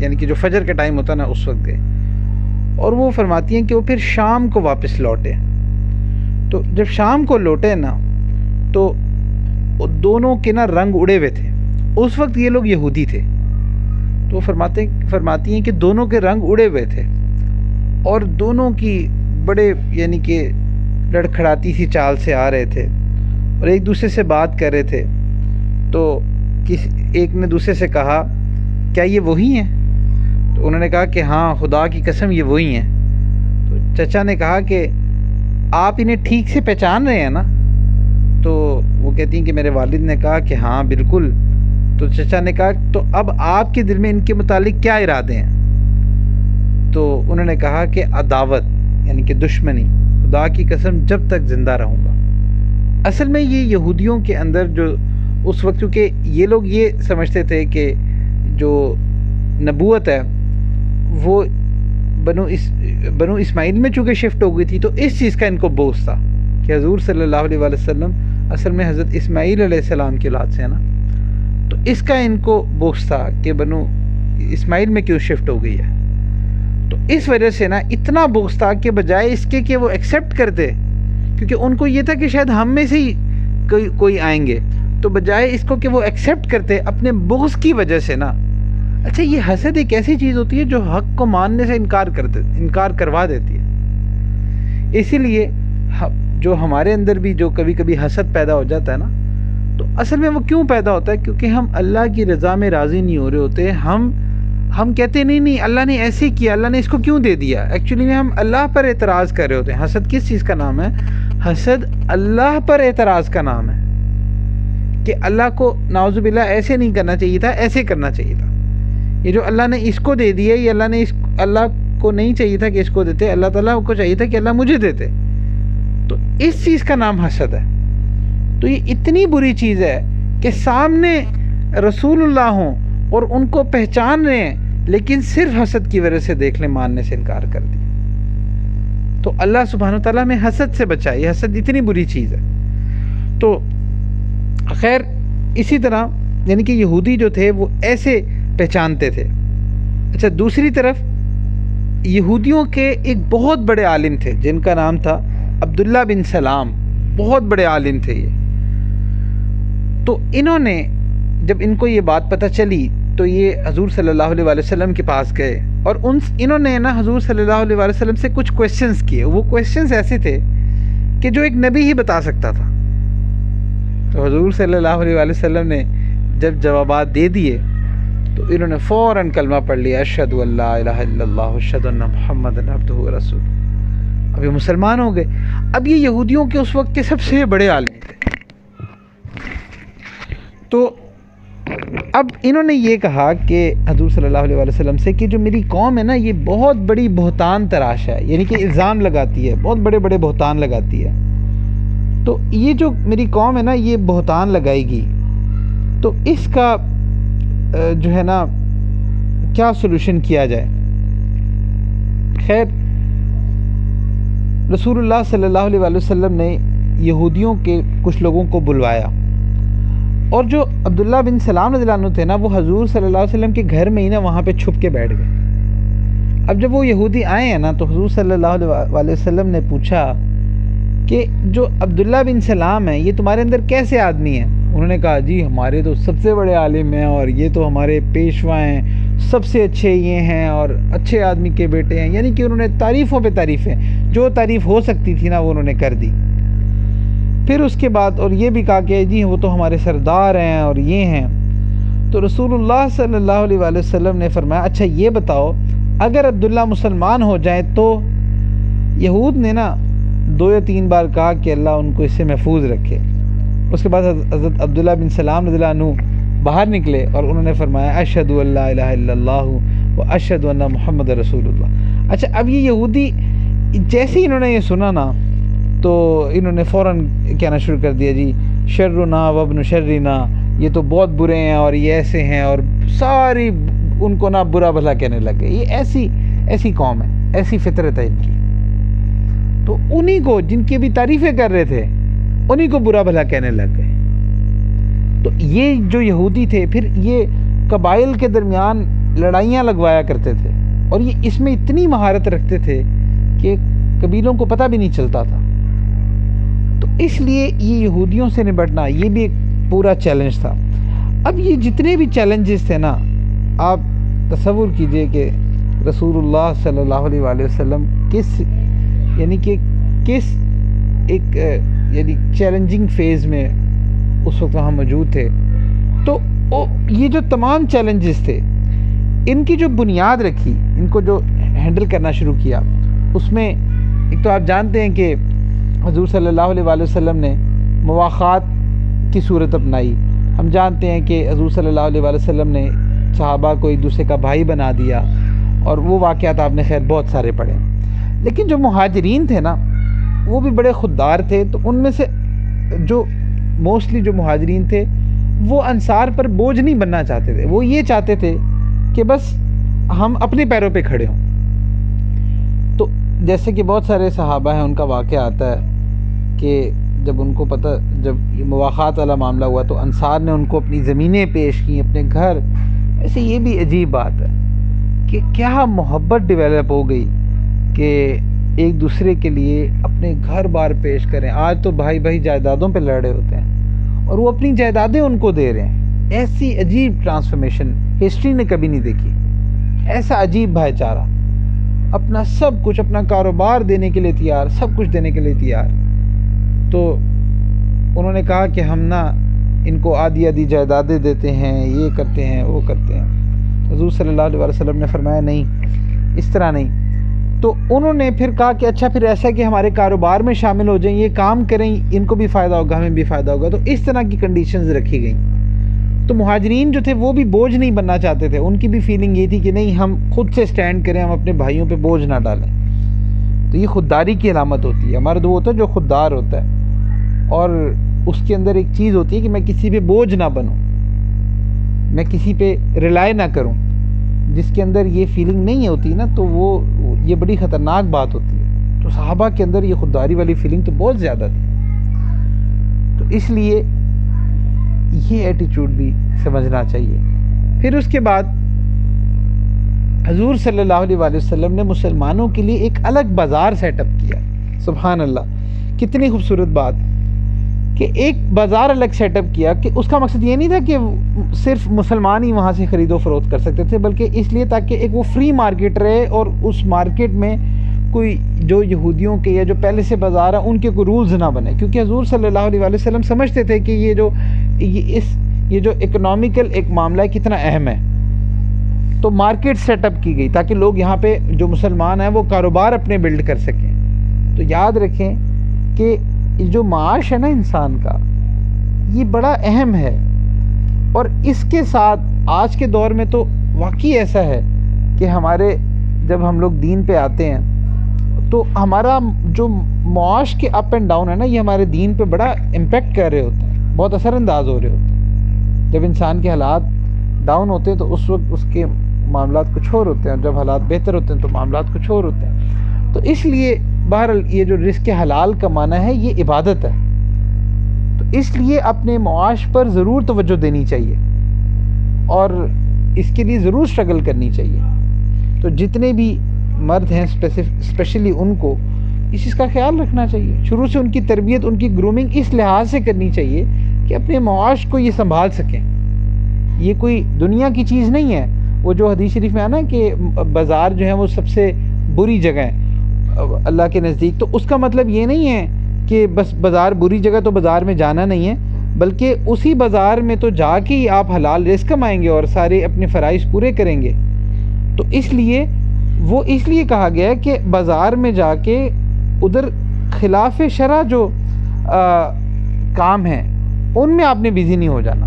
یعنی کہ جو فجر کا ٹائم ہوتا نا اس وقت گئے، اور وہ فرماتی ہیں کہ وہ پھر شام کو واپس لوٹے۔ تو جب شام کو لوٹے نا، تو دونوں کے نا رنگ اڑے ہوئے تھے۔ اس وقت یہ لوگ یہودی تھے، تو فرماتی ہیں کہ دونوں کے رنگ اڑے ہوئے تھے، اور دونوں کی بڑے یعنی کہ لڑکھڑاتی سی چال سے آ رہے تھے، اور ایک دوسرے سے بات کر رہے تھے۔ تو ایک نے دوسرے سے کہا، کیا یہ وہی ہیں؟ تو انہوں نے کہا کہ ہاں، خدا کی قسم یہ وہی ہیں۔ تو چچا نے کہا کہ آپ انہیں ٹھیک سے پہچان رہے ہیں نا؟ تو وہ کہتی ہیں کہ میرے والد نے کہا کہ ہاں بالکل۔ تو چچا نے کہا تو اب آپ کے دل میں ان کے متعلق کیا ارادے ہیں؟ تو انہوں نے کہا کہ عداوت، یعنی کہ دشمنی، خدا کی قسم جب تک زندہ رہوں گا۔ اصل میں یہ یہودیوں کے اندر جو اس وقت، کیونکہ یہ لوگ یہ سمجھتے تھے کہ جو نبوت ہے وہ بنو اسماعیل میں چونکہ شفٹ ہو گئی تھی، تو اس چیز کا ان کو بوجھ تھا کہ حضور صلی اللہ علیہ وآلہ وسلم اصل میں حضرت اسماعیل علیہ السلام کی اولاد سے ہے نا، تو اس کا ان کو بوجھ تھا کہ بنو اسماعیل میں کیوں شفٹ ہو گئی ہے۔ تو اس وجہ سے نا اتنا بغض تھا کہ بجائے اس کے کہ وہ ایکسیپٹ کرتے، کیونکہ ان کو یہ تھا کہ شاید ہم میں سے ہی کوئی آئیں گے، تو بجائے اس کو کہ وہ ایکسیپٹ کرتے اپنے بغض کی وجہ سے نا۔ اچھا، یہ حسد ایک ایسی چیز ہوتی ہے جو حق کو ماننے سے انکار کروا دیتی ہے۔ اسی لیے جو ہمارے اندر بھی جو کبھی کبھی حسد پیدا ہو جاتا ہے نا، تو اصل میں وہ کیوں پیدا ہوتا ہے؟ کیونکہ ہم اللہ کی رضا میں راضی نہیں ہو رہے ہوتے۔ ہم کہتے نہیں اللہ نے ایسے کیا، اللہ نے اس کو کیوں دے دیا۔ ایکچولی میں ہم اللہ پر اعتراض کر رہے ہوتے ہیں۔ حسد کس چیز کا نام ہے؟ حسد اللہ پر اعتراض کا نام ہے، کہ اللہ کو نعوذ باللہ ایسے نہیں کرنا چاہیے تھا، ایسے کرنا چاہیے تھا۔ یہ جو اللہ نے اس کو دے دیا، یہ اللہ کو نہیں چاہیے تھا کہ اس کو دیتے، اللہ تعالیٰ کو چاہیے تھا کہ اللہ مجھے دیتے۔ تو اس چیز کا نام حسد ہے۔ تو یہ اتنی بری چیز ہے کہ سامنے رسول اللہ ہوں اور ان کو پہچان رہے ہیں، لیکن صرف حسد کی وجہ سے دیکھ لیں ماننے سے انکار کر دیا۔ تو اللہ سبحانہ وتعالیٰ میں حسد سے بچائے، حسد اتنی بری چیز ہے۔ تو خیر، اسی طرح یعنی کہ یہودی جو تھے وہ ایسے پہچانتے تھے۔ اچھا، دوسری طرف یہودیوں کے ایک بہت بڑے عالم تھے جن کا نام تھا عبداللہ بن سلام، بہت بڑے عالم تھے یہ۔ تو انہوں نے جب ان کو یہ بات پتہ چلی تو یہ حضور صلی اللہ علیہ وآلہ وسلم کے پاس گئے، اور انہوں نے نا حضور صلی اللہ علیہ وآلہ وسلم سے کچھ کویسچنز کیے۔ وہ کویسچنز ایسے تھے کہ جو ایک نبی ہی بتا سکتا تھا۔ تو حضور صلی اللہ علیہ وآلہ وسلم نے جب جوابات دے دیے تو انہوں نے فوراً کلمہ پڑھ لیا، اشہد ان لا الہ الا اللہ اشہد ان محمد عبدہ ورسولہ۔ اب یہ مسلمان ہو گئے۔ اب یہ یہودیوں کے اس وقت کے سب سے بڑے عالم تھے۔ تو اب انہوں نے یہ کہا کہ حضور صلی اللہ علیہ وسلم سے کہ جو میری قوم ہے نا، یہ بہت بڑی بہتان تراش ہے، یعنی کہ الزام لگاتی ہے، بہت بڑے بڑے بہتان لگاتی ہے۔ تو یہ جو میری قوم ہے نا، یہ بہتان لگائے گی، تو اس کا جو ہے نا کیا سلوشن کیا جائے۔ خیر، رسول اللہ صلی اللہ علیہ وسلم نے یہودیوں کے کچھ لوگوں کو بلوایا، اور جو عبداللہ بن سلام رضی اللہ عنہ تھے نا، وہ حضور صلی اللہ علیہ وسلم کے گھر میں ہی نا وہاں پہ چھپ کے بیٹھ گئے۔ اب جب وہ یہودی آئے ہیں نا، تو حضور صلی اللہ علیہ وسلم نے پوچھا کہ جو عبداللہ بن سلام ہیں، یہ تمہارے اندر کیسے آدمی ہیں؟ انہوں نے کہا جی ہمارے تو سب سے بڑے عالم ہیں، اور یہ تو ہمارے پیشوا ہیں، سب سے اچھے یہ ہیں، اور اچھے آدمی کے بیٹے ہیں۔ یعنی کہ انہوں نے تعریفوں پہ تعریفیں، جو تعریف ہو سکتی تھی نا وہ انہوں نے کر دی۔ پھر اس کے بعد اور یہ بھی کہا کہ جی وہ تو ہمارے سردار ہیں اور یہ ہیں۔ تو رسول اللہ صلی اللہ علیہ وسلم نے فرمایا اچھا یہ بتاؤ، اگر عبداللہ مسلمان ہو جائیں تو؟ یہود نے نا 2 یا 3 بار کہا کہ اللہ ان کو اس سے محفوظ رکھے۔ اس کے بعد حضرت عبداللہ بن سلام رضی اللہ عنہ باہر نکلے اور انہوں نے فرمایا اشہد ان لا الہ الا اللہ و اشہد ان محمد رسول اللہ۔ اچھا، اب یہ یہودی جیسے ہی انہوں نے یہ سنا نا، تو انہوں نے فوراً کہنا شروع کر دیا جی شرنا وابن شرنا، یہ تو بہت برے ہیں اور یہ ایسے ہیں، اور ساری ان کو نا برا بھلا کہنے لگ گئے۔ یہ ایسی قوم ہے، ایسی فطرت ہے ان کی۔ تو انہی کو جن کی بھی تعریفیں کر رہے تھے، انہی کو برا بھلا کہنے لگ گئے۔ تو یہ جو یہودی تھے، پھر یہ قبائل کے درمیان لڑائیاں لگوایا کرتے تھے، اور یہ اس میں اتنی مہارت رکھتے تھے کہ قبیلوں کو پتہ بھی نہیں چلتا تھا۔ تو اس لیے یہ یہودیوں سے نبٹنا یہ بھی ایک پورا چیلنج تھا۔ اب یہ جتنے بھی چیلنجز تھے نا، آپ تصور کیجئے کہ رسول اللہ صلی اللہ علیہ وسلم کس ایک یعنی چیلنجنگ فیز میں اس وقت وہاں موجود تھے۔ تو یہ جو تمام چیلنجز تھے، ان کی جو بنیاد رکھی، ان کو جو ہینڈل کرنا شروع کیا، اس میں ایک تو آپ جانتے ہیں کہ حضور صلی اللہ علیہ وسلم نے مواخات کی صورت اپنائی۔ ہم جانتے ہیں کہ حضور صلی اللہ علیہ وسلم نے صحابہ کو ایک دوسرے کا بھائی بنا دیا، اور وہ واقعات آپ نے خیر بہت سارے پڑھے۔ لیکن جو مہاجرین تھے نا، وہ بھی بڑے خوددار تھے۔ تو ان میں سے جو موسٹلی جو مہاجرین تھے، وہ انصار پر بوجھ نہیں بننا چاہتے تھے۔ وہ یہ چاہتے تھے کہ بس ہم اپنے پیروں پہ کھڑے ہوں۔ تو جیسے کہ بہت سارے صحابہ ہیں، ان کا واقعہ آتا ہے کہ جب ان کو پتہ، جب یہ مواخات والا معاملہ ہوا، تو انصار نے ان کو اپنی زمینیں پیش کی، اپنے گھر۔ ایسے یہ بھی عجیب بات ہے کہ کیا محبت ڈیولپ ہو گئی کہ ایک دوسرے کے لیے اپنے گھر بار پیش کریں۔ آج تو بھائی جائیدادوں پہ لڑ رہے ہوتے ہیں، اور وہ اپنی جائیدادیں ان کو دے رہے ہیں۔ ایسی عجیب ٹرانسفارمیشن ہسٹری نے کبھی نہیں دیکھی۔ ایسا عجیب بھائی چارہ، اپنا سب کچھ، اپنا کاروبار دینے کے لیے تیار، سب کچھ دینے کے لیے تیار۔ تو انہوں نے کہا کہ ہم نا ان کو آدھی جائیدادیں دیتے ہیں، یہ کرتے ہیں، وہ کرتے ہیں۔ حضور صلی اللہ علیہ وسلم نے فرمایا نہیں، اس طرح نہیں۔ تو انہوں نے پھر کہا کہ اچھا پھر ایسا کہ ہمارے کاروبار میں شامل ہو جائیں، یہ کام کریں، ان کو بھی فائدہ ہوگا، ہمیں بھی فائدہ ہوگا۔ تو اس طرح کی کنڈیشنز رکھی گئیں۔ تو مہاجرین جو تھے وہ بھی بوجھ نہیں بننا چاہتے تھے، ان کی بھی فیلنگ یہ تھی کہ نہیں، ہم خود سے سٹینڈ کریں، ہم اپنے بھائیوں پہ بوجھ نہ ڈالیں۔ تو یہ خودداری کی علامت ہوتی ہے۔ مرد وہ ہوتا ہے جو خوددار ہوتا ہے، اور اس کے اندر ایک چیز ہوتی ہے کہ میں کسی پہ بوجھ نہ بنوں، میں کسی پہ ریلائی نہ کروں۔ جس کے اندر یہ فیلنگ نہیں ہوتی نا، تو وہ یہ بڑی خطرناک بات ہوتی ہے۔ تو صحابہ کے اندر یہ خودداری والی فیلنگ تو بہت زیادہ تھی۔ تو اس لیے یہ ایٹیچیوڈ بھی سمجھنا چاہیے۔ پھر اس کے بعد حضور صلی اللہ علیہ وسلم نے مسلمانوں کے لیے ایک الگ بازار سیٹ اپ کیا۔ سبحان اللہ، کتنی خوبصورت بات کہ ایک بازار الگ سیٹ اپ کیا، کہ اس کا مقصد یہ نہیں تھا کہ صرف مسلمان ہی وہاں سے خرید و فروخت کر سکتے تھے، بلکہ اس لیے تاکہ ایک وہ فری مارکیٹ رہے، اور اس مارکیٹ میں کوئی جو یہودیوں کے یا جو پہلے سے بازار ہیں ان کے کوئی رولز نہ بنے۔ کیونکہ حضور صلی اللہ علیہ وسلم سمجھتے تھے کہ یہ جو اکنامیکل ایک معاملہ ہے کتنا اہم ہے. تو مارکیٹ سیٹ اپ کی گئی تاکہ لوگ یہاں پہ جو مسلمان ہیں وہ کاروبار اپنے بلڈ کر سکیں. تو یاد رکھیں کہ جو معاش ہے نا انسان کا، یہ بڑا اہم ہے. اور اس کے ساتھ آج کے دور میں تو واقعی ایسا ہے کہ ہمارے جب ہم لوگ دین پہ آتے ہیں تو ہمارا جو معاش کے اپ اینڈ ڈاؤن ہے نا، یہ ہمارے دین پہ بڑا امپیکٹ کر رہے ہوتے ہیں، بہت اثر انداز ہو رہے ہوتے ہیں. جب انسان کے حالات ڈاؤن ہوتے ہیں تو اس وقت اس کے معاملات کچھ اور ہوتے ہیں، اور جب حالات بہتر ہوتے ہیں تو معاملات کچھ اور ہوتے ہیں. تو اس لیے بہرحال یہ جو رزق حلال کمانا ہے یہ عبادت ہے. تو اس لیے اپنے معاش پر ضرور توجہ دینی چاہیے اور اس کے لیے ضرور اسٹرگل کرنی چاہیے. تو جتنے بھی مرد ہیں اسپیشلی ان کو اس چیز کا خیال رکھنا چاہیے. شروع سے ان کی تربیت، ان کی گرومنگ اس لحاظ سے کرنی چاہیے کہ اپنے معاش کو یہ سنبھال سکیں. یہ کوئی دنیا کی چیز نہیں ہے. وہ جو حدیث شریف میں آنا کہ بازار جو ہے وہ سب سے بری جگہ ہے اللہ کے نزدیک، تو اس کا مطلب یہ نہیں ہے کہ بس بازار بری جگہ تو بازار میں جانا نہیں ہے، بلکہ اسی بازار میں تو جا کے ہی آپ حلال رزق کمائیں گے اور سارے اپنے فرائض پورے کریں گے. تو اس لیے وہ اس لیے کہا گیا ہے کہ بازار میں جا کے ادھر خلاف شرع جو کام ہیں ان میں آپ نے بزی نہیں ہو جانا.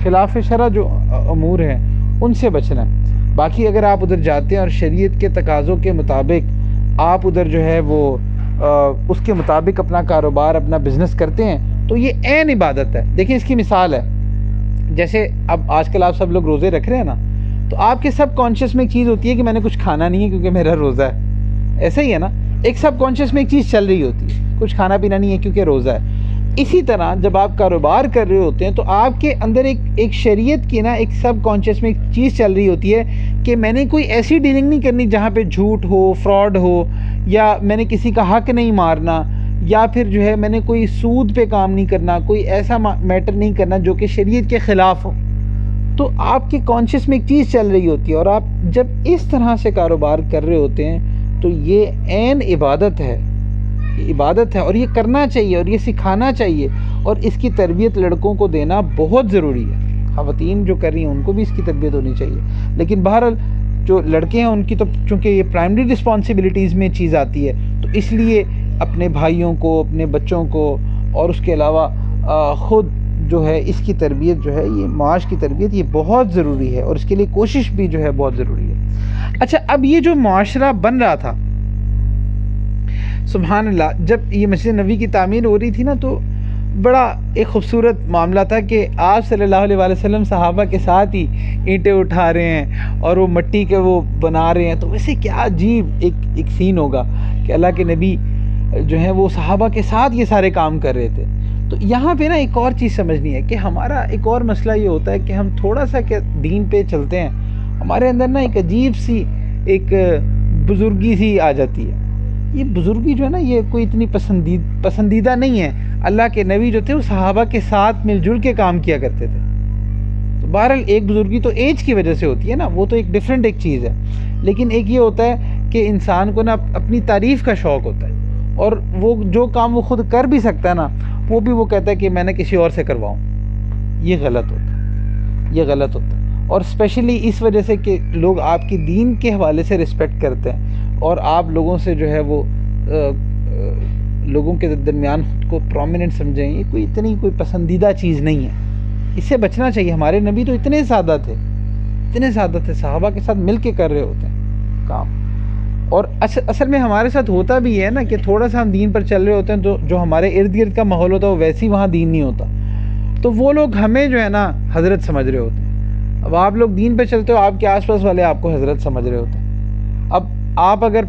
خلاف شرع جو امور ہیں ان سے بچنا ہے. باقی اگر آپ ادھر جاتے ہیں اور شریعت کے تقاضوں کے مطابق آپ ادھر جو ہے وہ اس کے مطابق اپنا کاروبار، اپنا بزنس کرتے ہیں تو یہ عین عبادت ہے. دیکھیں اس کی مثال ہے، جیسے اب آج کل آپ سب لوگ روزے رکھ رہے ہیں نا، تو آپ کے سب کانشیس میں ایک چیز ہوتی ہے کہ میں نے کچھ کھانا نہیں ہے کیونکہ میرا روزہ ہے. ایسا ہی ہے نا، ایک سب کانشیس میں ایک چیز چل رہی ہوتی ہے، کچھ کھانا پینا نہیں ہے کیونکہ روزہ ہے. اسی طرح جب آپ کاروبار کر رہے ہوتے ہیں تو آپ کے اندر ایک شریعت کی نا ایک سب کانشیس میں ایک چیز چل رہی ہوتی ہے کہ میں نے کوئی ایسی ڈیلنگ نہیں کرنی جہاں پہ جھوٹ ہو، فراڈ ہو، یا میں نے کسی کا حق نہیں مارنا، یا پھر جو ہے میں نے کوئی سود پہ کام نہیں کرنا، کوئی ایسا میٹر نہیں کرنا جو کہ شریعت کے خلاف ہو. تو آپ کے کانشیس میں ایک چیز چل رہی ہوتی ہے، اور آپ جب اس طرح سے کاروبار کر رہے ہوتے ہیں تو یہ عین عبادت ہے. یہ عبادت ہے اور یہ کرنا چاہیے اور یہ سکھانا چاہیے، اور اس کی تربیت لڑکوں کو دینا بہت ضروری ہے. خواتین جو کر رہی ہیں ان کو بھی اس کی تربیت ہونی چاہیے، لیکن بہرحال جو لڑکے ہیں ان کی تو چونکہ یہ پرائمری رسپانسبلٹیز میں چیز آتی ہے، تو اس لیے اپنے بھائیوں کو، اپنے بچوں کو، اور اس کے علاوہ خود جو ہے اس کی تربیت جو ہے، یہ معاش کی تربیت یہ بہت ضروری ہے، اور اس کے لیے کوشش بھی جو ہے بہت ضروری ہے. اچھا، اب یہ جو معاشرہ بن رہا تھا، سبحان اللہ، جب یہ مسجد نبوی کی تعمیر ہو رہی تھی نا، تو بڑا ایک خوبصورت معاملہ تھا کہ آپ صلی اللہ علیہ وسلم صحابہ کے ساتھ ہی اینٹیں اٹھا رہے ہیں اور وہ مٹی کے وہ بنا رہے ہیں. تو ویسے کیا عجیب ایک سین ہوگا کہ اللہ کے نبی جو ہیں وہ صحابہ کے ساتھ یہ سارے کام کر رہے تھے. تو یہاں پہ نا ایک اور چیز سمجھنی ہے کہ ہمارا ایک اور مسئلہ یہ ہوتا ہے کہ ہم تھوڑا سا کہ دین پہ چلتے ہیں، ہمارے اندر نا ایک عجیب سی ایک بزرگی سی آ جاتی ہے. یہ بزرگی جو ہے نا یہ کوئی اتنی پسندیدہ نہیں ہے. اللہ کے نبی جو تھے وہ صحابہ کے ساتھ مل جل کے کام کیا کرتے تھے. تو بہرحال ایک بزرگی تو ایج کی وجہ سے ہوتی ہے نا، وہ تو ایک ڈیفرنٹ ایک چیز ہے، لیکن ایک یہ ہوتا ہے کہ انسان کو نا اپنی تعریف کا شوق ہوتا ہے، اور وہ جو کام وہ خود کر بھی سکتا ہے نا وہ بھی وہ کہتا ہے کہ میں نے کسی اور سے کرواؤں. یہ غلط ہوتا ہے، یہ غلط ہوتا ہے. اور اسپیشلی اس وجہ سے کہ لوگ آپ کی دین کے حوالے سے رسپیکٹ کرتے ہیں، اور آپ لوگوں سے جو ہے وہ لوگوں کے درمیان خود کو پرومیننٹ سمجھیں. یہ کوئی اتنی کوئی پسندیدہ چیز نہیں ہے، اس سے بچنا چاہیے. ہمارے نبی تو اتنے سادہ تھے، اتنے سادہ تھے، صحابہ کے ساتھ مل کے کر رہے ہوتے ہیں کام. اور اصل میں ہمارے ساتھ ہوتا بھی ہے نا کہ تھوڑا سا ہم دین پر چل رہے ہوتے ہیں تو جو ہمارے ارد گرد کا ماحول ہوتا ہے وہ ویسے ہی وہاں دین نہیں ہوتا، تو وہ لوگ ہمیں جو ہے نا حضرت سمجھ رہے ہوتے ہیں. اب آپ لوگ دین پہ چلتے ہو، آپ کے آس پاس والے آپ کو حضرت سمجھ رہے ہوتے ہیں. اب آپ اگر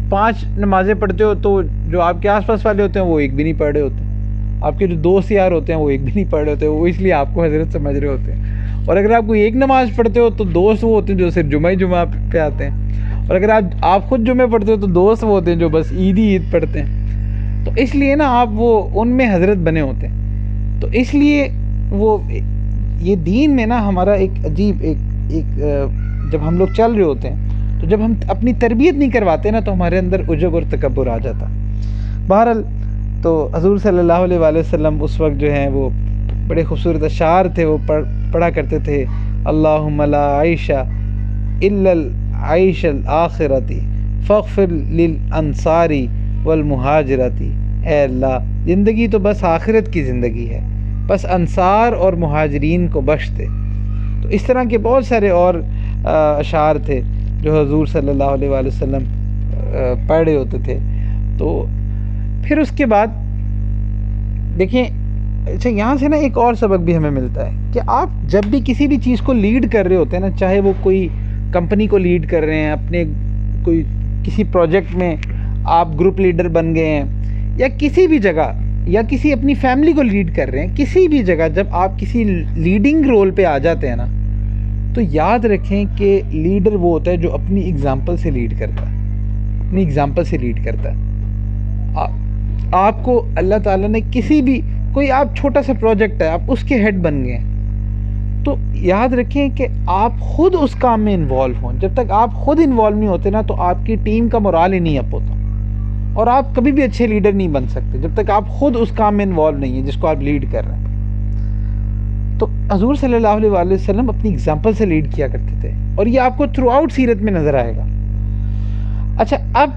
5 نمازیں پڑھتے ہو تو جو آپ کے آس پاس والے ہوتے ہیں وہ ایک بھی نہیں پڑھ رہے ہوتے. آپ کے جو دوست یار ہوتے ہیں وہ ایک بھی نہیں پڑھ رہے ہوتے، وہ اس لیے آپ کو حضرت سمجھ رہے ہوتے ہیں. اور اگر آپ کوئی ایک نماز پڑھتے ہو تو دوست وہ ہوتے ہیں جو صرف جمعہ پہ آتے ہیں. اور اگر آپ خود جمعے پڑھتے ہو تو دوست وہ ہوتے ہیں جو بس عید پڑھتے ہیں. تو اس لیے نا آپ وہ ان میں حضرت بنے ہوتے ہیں. تو اس لیے وہ یہ دین میں نا ہمارا ایک عجیب ایک جب ہم لوگ چل رہے ہوتے ہیں تو جب ہم اپنی تربیت نہیں کرواتے نا تو ہمارے اندر عجب اور تکبر آ جاتا. بہرحال تو حضور صلی اللہ علیہ وسلم اس وقت جو ہیں وہ بڑے خوبصورت اشعار تھے، وہ پڑھا کرتے تھے، اللہم لا عیش الا العیش الآخرتی فاغفر للانصاری والمہاجرتی. اے اللہ، زندگی تو بس آخرت کی زندگی ہے، بس انصار اور مہاجرین کو بخش دے. تو اس طرح کے بہت سارے اور اشعار تھے جو حضور صلی اللہ علیہ وآلہ وسلم پڑھ رہے ہوتے تھے. تو پھر اس کے بعد دیکھیں، اچھا یہاں سے نا ایک اور سبق بھی ہمیں ملتا ہے کہ آپ جب بھی کسی بھی چیز کو لیڈ کر رہے ہوتے ہیں نا، چاہے وہ کوئی کمپنی کو لیڈ کر رہے ہیں، اپنے کوئی کسی پروجیکٹ میں آپ گروپ لیڈر بن گئے ہیں، یا کسی بھی جگہ، یا کسی اپنی فیملی کو لیڈ کر رہے ہیں، کسی بھی جگہ جب آپ کسی لیڈنگ رول پہ آ جاتے ہیں نا، تو یاد رکھیں کہ لیڈر وہ ہوتا ہے جو اپنی اگزامپل سے لیڈ کرتا ہے، اپنی اگزامپل سے لیڈ کرتا ہے. آپ کو اللہ تعالیٰ نے کسی بھی کوئی آپ چھوٹا سا پروجیکٹ ہے، آپ اس کے ہیڈ بن گئے، تو یاد رکھیں کہ آپ خود اس کام میں انوالو ہوں. جب تک آپ خود انوالو نہیں ہوتے نا، تو آپ کی ٹیم کا مورال ہی نہیں اپ ہوتا، اور آپ کبھی بھی اچھے لیڈر نہیں بن سکتے جب تک آپ خود اس کام میں انوالو نہیں ہیں جس کو آپ لیڈ کر رہے ہیں. تو حضور صلی اللہ علیہ وآلہ وسلم اپنی اگزامپل سے لیڈ کیا کرتے تھے، اور یہ آپ کو تھرو آؤٹ سیرت میں نظر آئے گا. اچھا، اب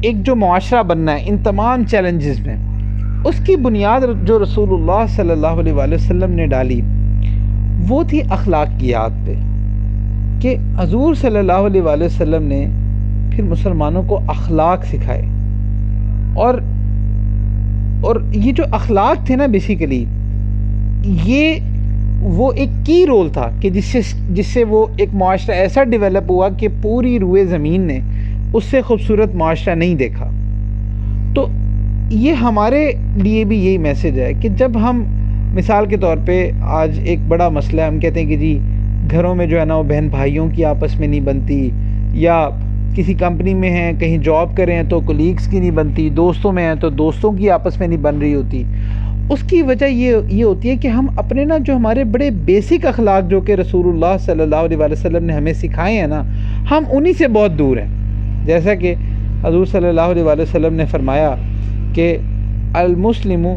ایک جو معاشرہ بننا ہے ان تمام چیلنجز میں، اس کی بنیاد جو رسول اللہ صلی اللہ علیہ وآلہ وسلم نے ڈالی وہ تھی اخلاقیات پہ، کہ حضور صلی اللہ علیہ وآلہ وسلم نے پھر مسلمانوں کو اخلاق سکھائے. اور یہ جو اخلاق تھے نا، بیسیکلی یہ وہ ایک کی رول تھا کہ جس سے وہ ایک معاشرہ ایسا ڈیولپ ہوا کہ پوری روئے زمین نے اس سے خوبصورت معاشرہ نہیں دیکھا. تو یہ ہمارے لیے بھی یہی میسج ہے کہ جب ہم مثال کے طور پہ آج ایک بڑا مسئلہ ہے، ہم کہتے ہیں کہ جی گھروں میں جو ہے نا وہ بہن بھائیوں کی آپس میں نہیں بنتی، یا کسی کمپنی میں ہیں، کہیں جاب کریں ہیں تو کولیگز کی نہیں بنتی، دوستوں میں ہیں تو دوستوں کی آپس میں نہیں بن رہی ہوتی. اس کی وجہ یہ ہوتی ہے کہ ہم اپنے نا جو ہمارے بڑے بیسک اخلاق جو کہ رسول اللہ صلی اللہ علیہ وآلہ وسلم نے ہمیں سکھائے ہیں نا، ہم انہی سے بہت دور ہیں. جیسا کہ حضور صلی اللہ علیہ وآلہ وسلم نے فرمایا کہ المسلم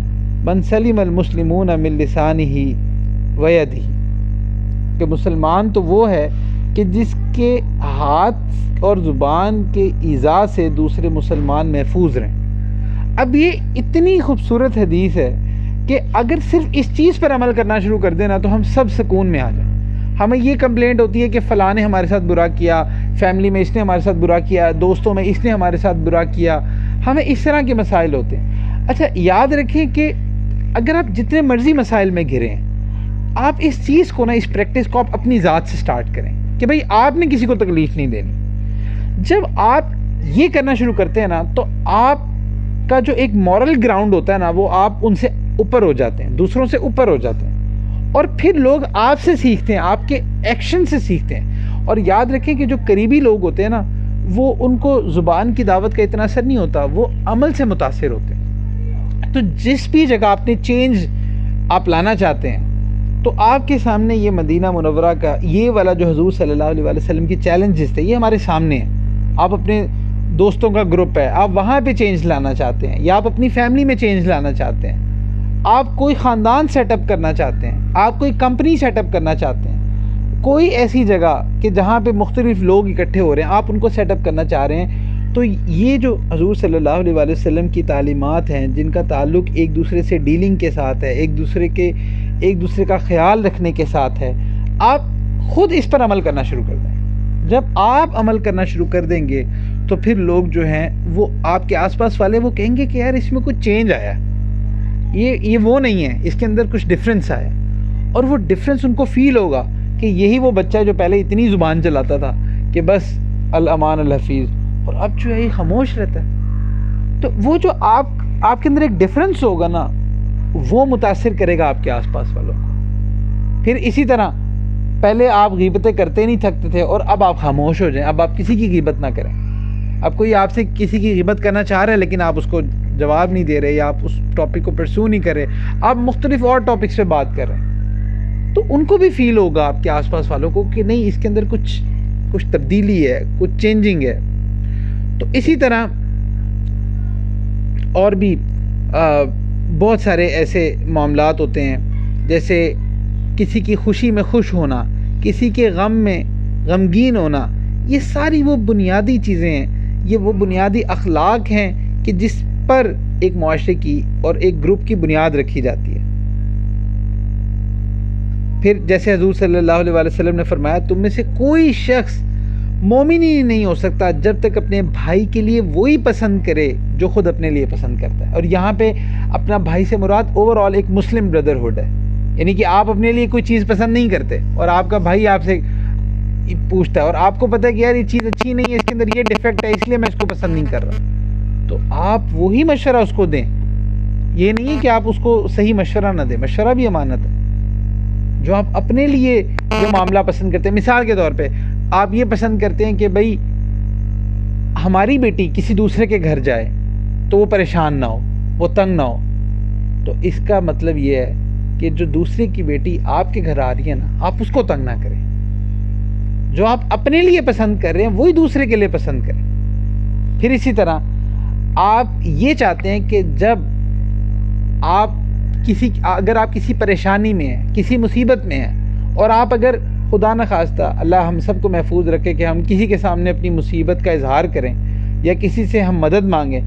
من سلم المسلمون من لسانہ ویدہ، کہ مسلمان تو وہ ہے کہ جس کے ہاتھ اور زبان کے ایذا سے دوسرے مسلمان محفوظ رہیں. اب یہ اتنی خوبصورت حدیث ہے کہ اگر صرف اس چیز پر عمل کرنا شروع کر دیں نا تو ہم سب سکون میں آ جائیں. ہمیں یہ کمپلینٹ ہوتی ہے کہ فلاں نے ہمارے ساتھ برا کیا، فیملی میں اس نے ہمارے ساتھ برا کیا، دوستوں میں اس نے ہمارے ساتھ برا کیا، ہمیں اس طرح کے مسائل ہوتے ہیں. اچھا یاد رکھیں کہ اگر آپ جتنے مرضی مسائل میں گھریں، آپ اس چیز کو نا، اس پریکٹس کو آپ اپنی ذات سے سٹارٹ کریں کہ بھئی آپ نے کسی کو تکلیف نہیں دینی. جب آپ یہ کرنا شروع کرتے ہیں نا، تو آپ کا جو ایک مورل گراؤنڈ ہوتا ہے نا، وہ آپ ان سے اوپر ہو جاتے ہیں، دوسروں سے اوپر ہو جاتے ہیں، اور پھر لوگ آپ سے سیکھتے ہیں، آپ کے ایکشن سے سیکھتے ہیں. اور یاد رکھیں کہ جو قریبی لوگ ہوتے ہیں نا، وہ ان کو زبان کی دعوت کا اتنا اثر نہیں ہوتا، وہ عمل سے متاثر ہوتے ہیں. تو جس بھی جگہ آپ نے چینج آپ لانا چاہتے ہیں، تو آپ کے سامنے یہ مدینہ منورہ کا یہ والا جو حضور صلی اللہ علیہ وآلہ وسلم کی چیلنجز تھے، یہ ہمارے سامنے ہیں. آپ اپنے دوستوں کا گروپ ہے، آپ وہاں پہ چینج لانا چاہتے ہیں، یا آپ اپنی فیملی میں چینج لانا چاہتے ہیں، آپ کوئی خاندان سیٹ اپ کرنا چاہتے ہیں، آپ کوئی کمپنی سیٹ اپ کرنا چاہتے ہیں، کوئی ایسی جگہ کہ جہاں پہ مختلف لوگ اکٹھے ہو رہے ہیں، آپ ان کو سیٹ اپ کرنا چاہ رہے ہیں، تو یہ جو حضور صلی اللہ علیہ وآلہ وسلم کی تعلیمات ہیں، جن کا تعلق ایک دوسرے سے ڈیلنگ کے ساتھ ہے، ایک دوسرے کا خیال رکھنے کے ساتھ ہے، آپ خود اس پر عمل کرنا شروع کر دیں. جب آپ عمل کرنا شروع کر دیں گے تو پھر لوگ جو ہیں وہ آپ کے آس پاس والے وہ کہیں گے کہ یار اس میں کچھ چینج آیا، یہ وہ نہیں ہے، اس کے اندر کچھ ڈفرینس آیا. اور وہ ڈفرینس ان کو فیل ہوگا کہ یہی وہ بچہ ہے جو پہلے اتنی زبان چلاتا تھا کہ بس الامان الحفیظ، اور اب جو ہے یہ خاموش رہتا ہے. تو وہ جو آپ کے اندر ایک ڈفرینس ہوگا نا، وہ متاثر کرے گا آپ کے آس پاس والوں کو. پھر اسی طرح پہلے آپ غیبتیں کرتے نہیں تھکتے تھے، اور اب آپ خاموش ہو جائیں، اب آپ کسی کی غیبت نہ کریں. اب کوئی آپ سے کسی کی غیبت کرنا چاہ رہا ہے لیکن آپ اس کو جواب نہیں دے رہے، یا آپ اس ٹاپک کو پرسو نہیں کر رہے، آپ مختلف اور ٹاپکس پہ بات کر رہے ہیں، تو ان کو بھی فیل ہوگا آپ کے آس پاس والوں کو کہ نہیں، اس کے اندر کچھ تبدیلی ہے، کچھ چینجنگ ہے. تو اسی طرح اور بھی بہت سارے ایسے معاملات ہوتے ہیں جیسے کسی کی خوشی میں خوش ہونا، کسی کے غم میں غمگین ہونا، یہ ساری وہ بنیادی چیزیں ہیں، یہ وہ بنیادی اخلاق ہیں کہ جس پر ایک معاشرے کی اور ایک گروپ کی بنیاد رکھی جاتی ہے۔ پھر جیسے حضور صلی اللہ علیہ وسلم نے فرمایا، تم میں سے کوئی شخص مومن ہی نہیں ہو سکتا جب تک اپنے بھائی کے لیے وہی پسند کرے جو خود اپنے لیے پسند کرتا ہے۔ اور یہاں پہ اپنا بھائی سے مراد اوور آل ایک مسلم بردرہڈ ہے، یعنی کہ آپ اپنے لیے کوئی چیز پسند نہیں کرتے اور آپ کا بھائی آپ سے پوچھتا ہے اور آپ کو پتہ ہے کہ یار یہ چیز اچھی نہیں ہے، اس کے اندر یہ ڈیفیکٹ ہے، اس لیے میں اس کو پسند نہیں کر رہا، تو آپ وہی مشورہ اس کو دیں۔ یہ نہیں ہے کہ آپ اس کو صحیح مشورہ نہ دیں، مشورہ بھی امانت ہے۔ جو آپ اپنے لیے جو معاملہ پسند کرتے ہیں، مثال کے طور پہ آپ یہ پسند کرتے ہیں کہ بھئی ہماری بیٹی کسی دوسرے کے گھر جائے تو وہ پریشان نہ ہو، وہ تنگ نہ ہو، تو اس کا مطلب یہ ہے کہ جو دوسرے کی بیٹی آپ کے گھر آ رہی ہے نا، آپ اس کو تنگ نہ کریں۔ جو آپ اپنے لیے پسند کر رہے ہیں وہی دوسرے کے لیے پسند کریں۔ پھر اسی طرح آپ یہ چاہتے ہیں کہ جب اگر آپ کسی پریشانی میں ہیں، کسی مصیبت میں ہیں، اور آپ اگر خدا نخواستہ اللہ ہم سب کو محفوظ رکھے کہ ہم کسی کے سامنے اپنی مصیبت کا اظہار کریں یا کسی سے ہم مدد مانگیں،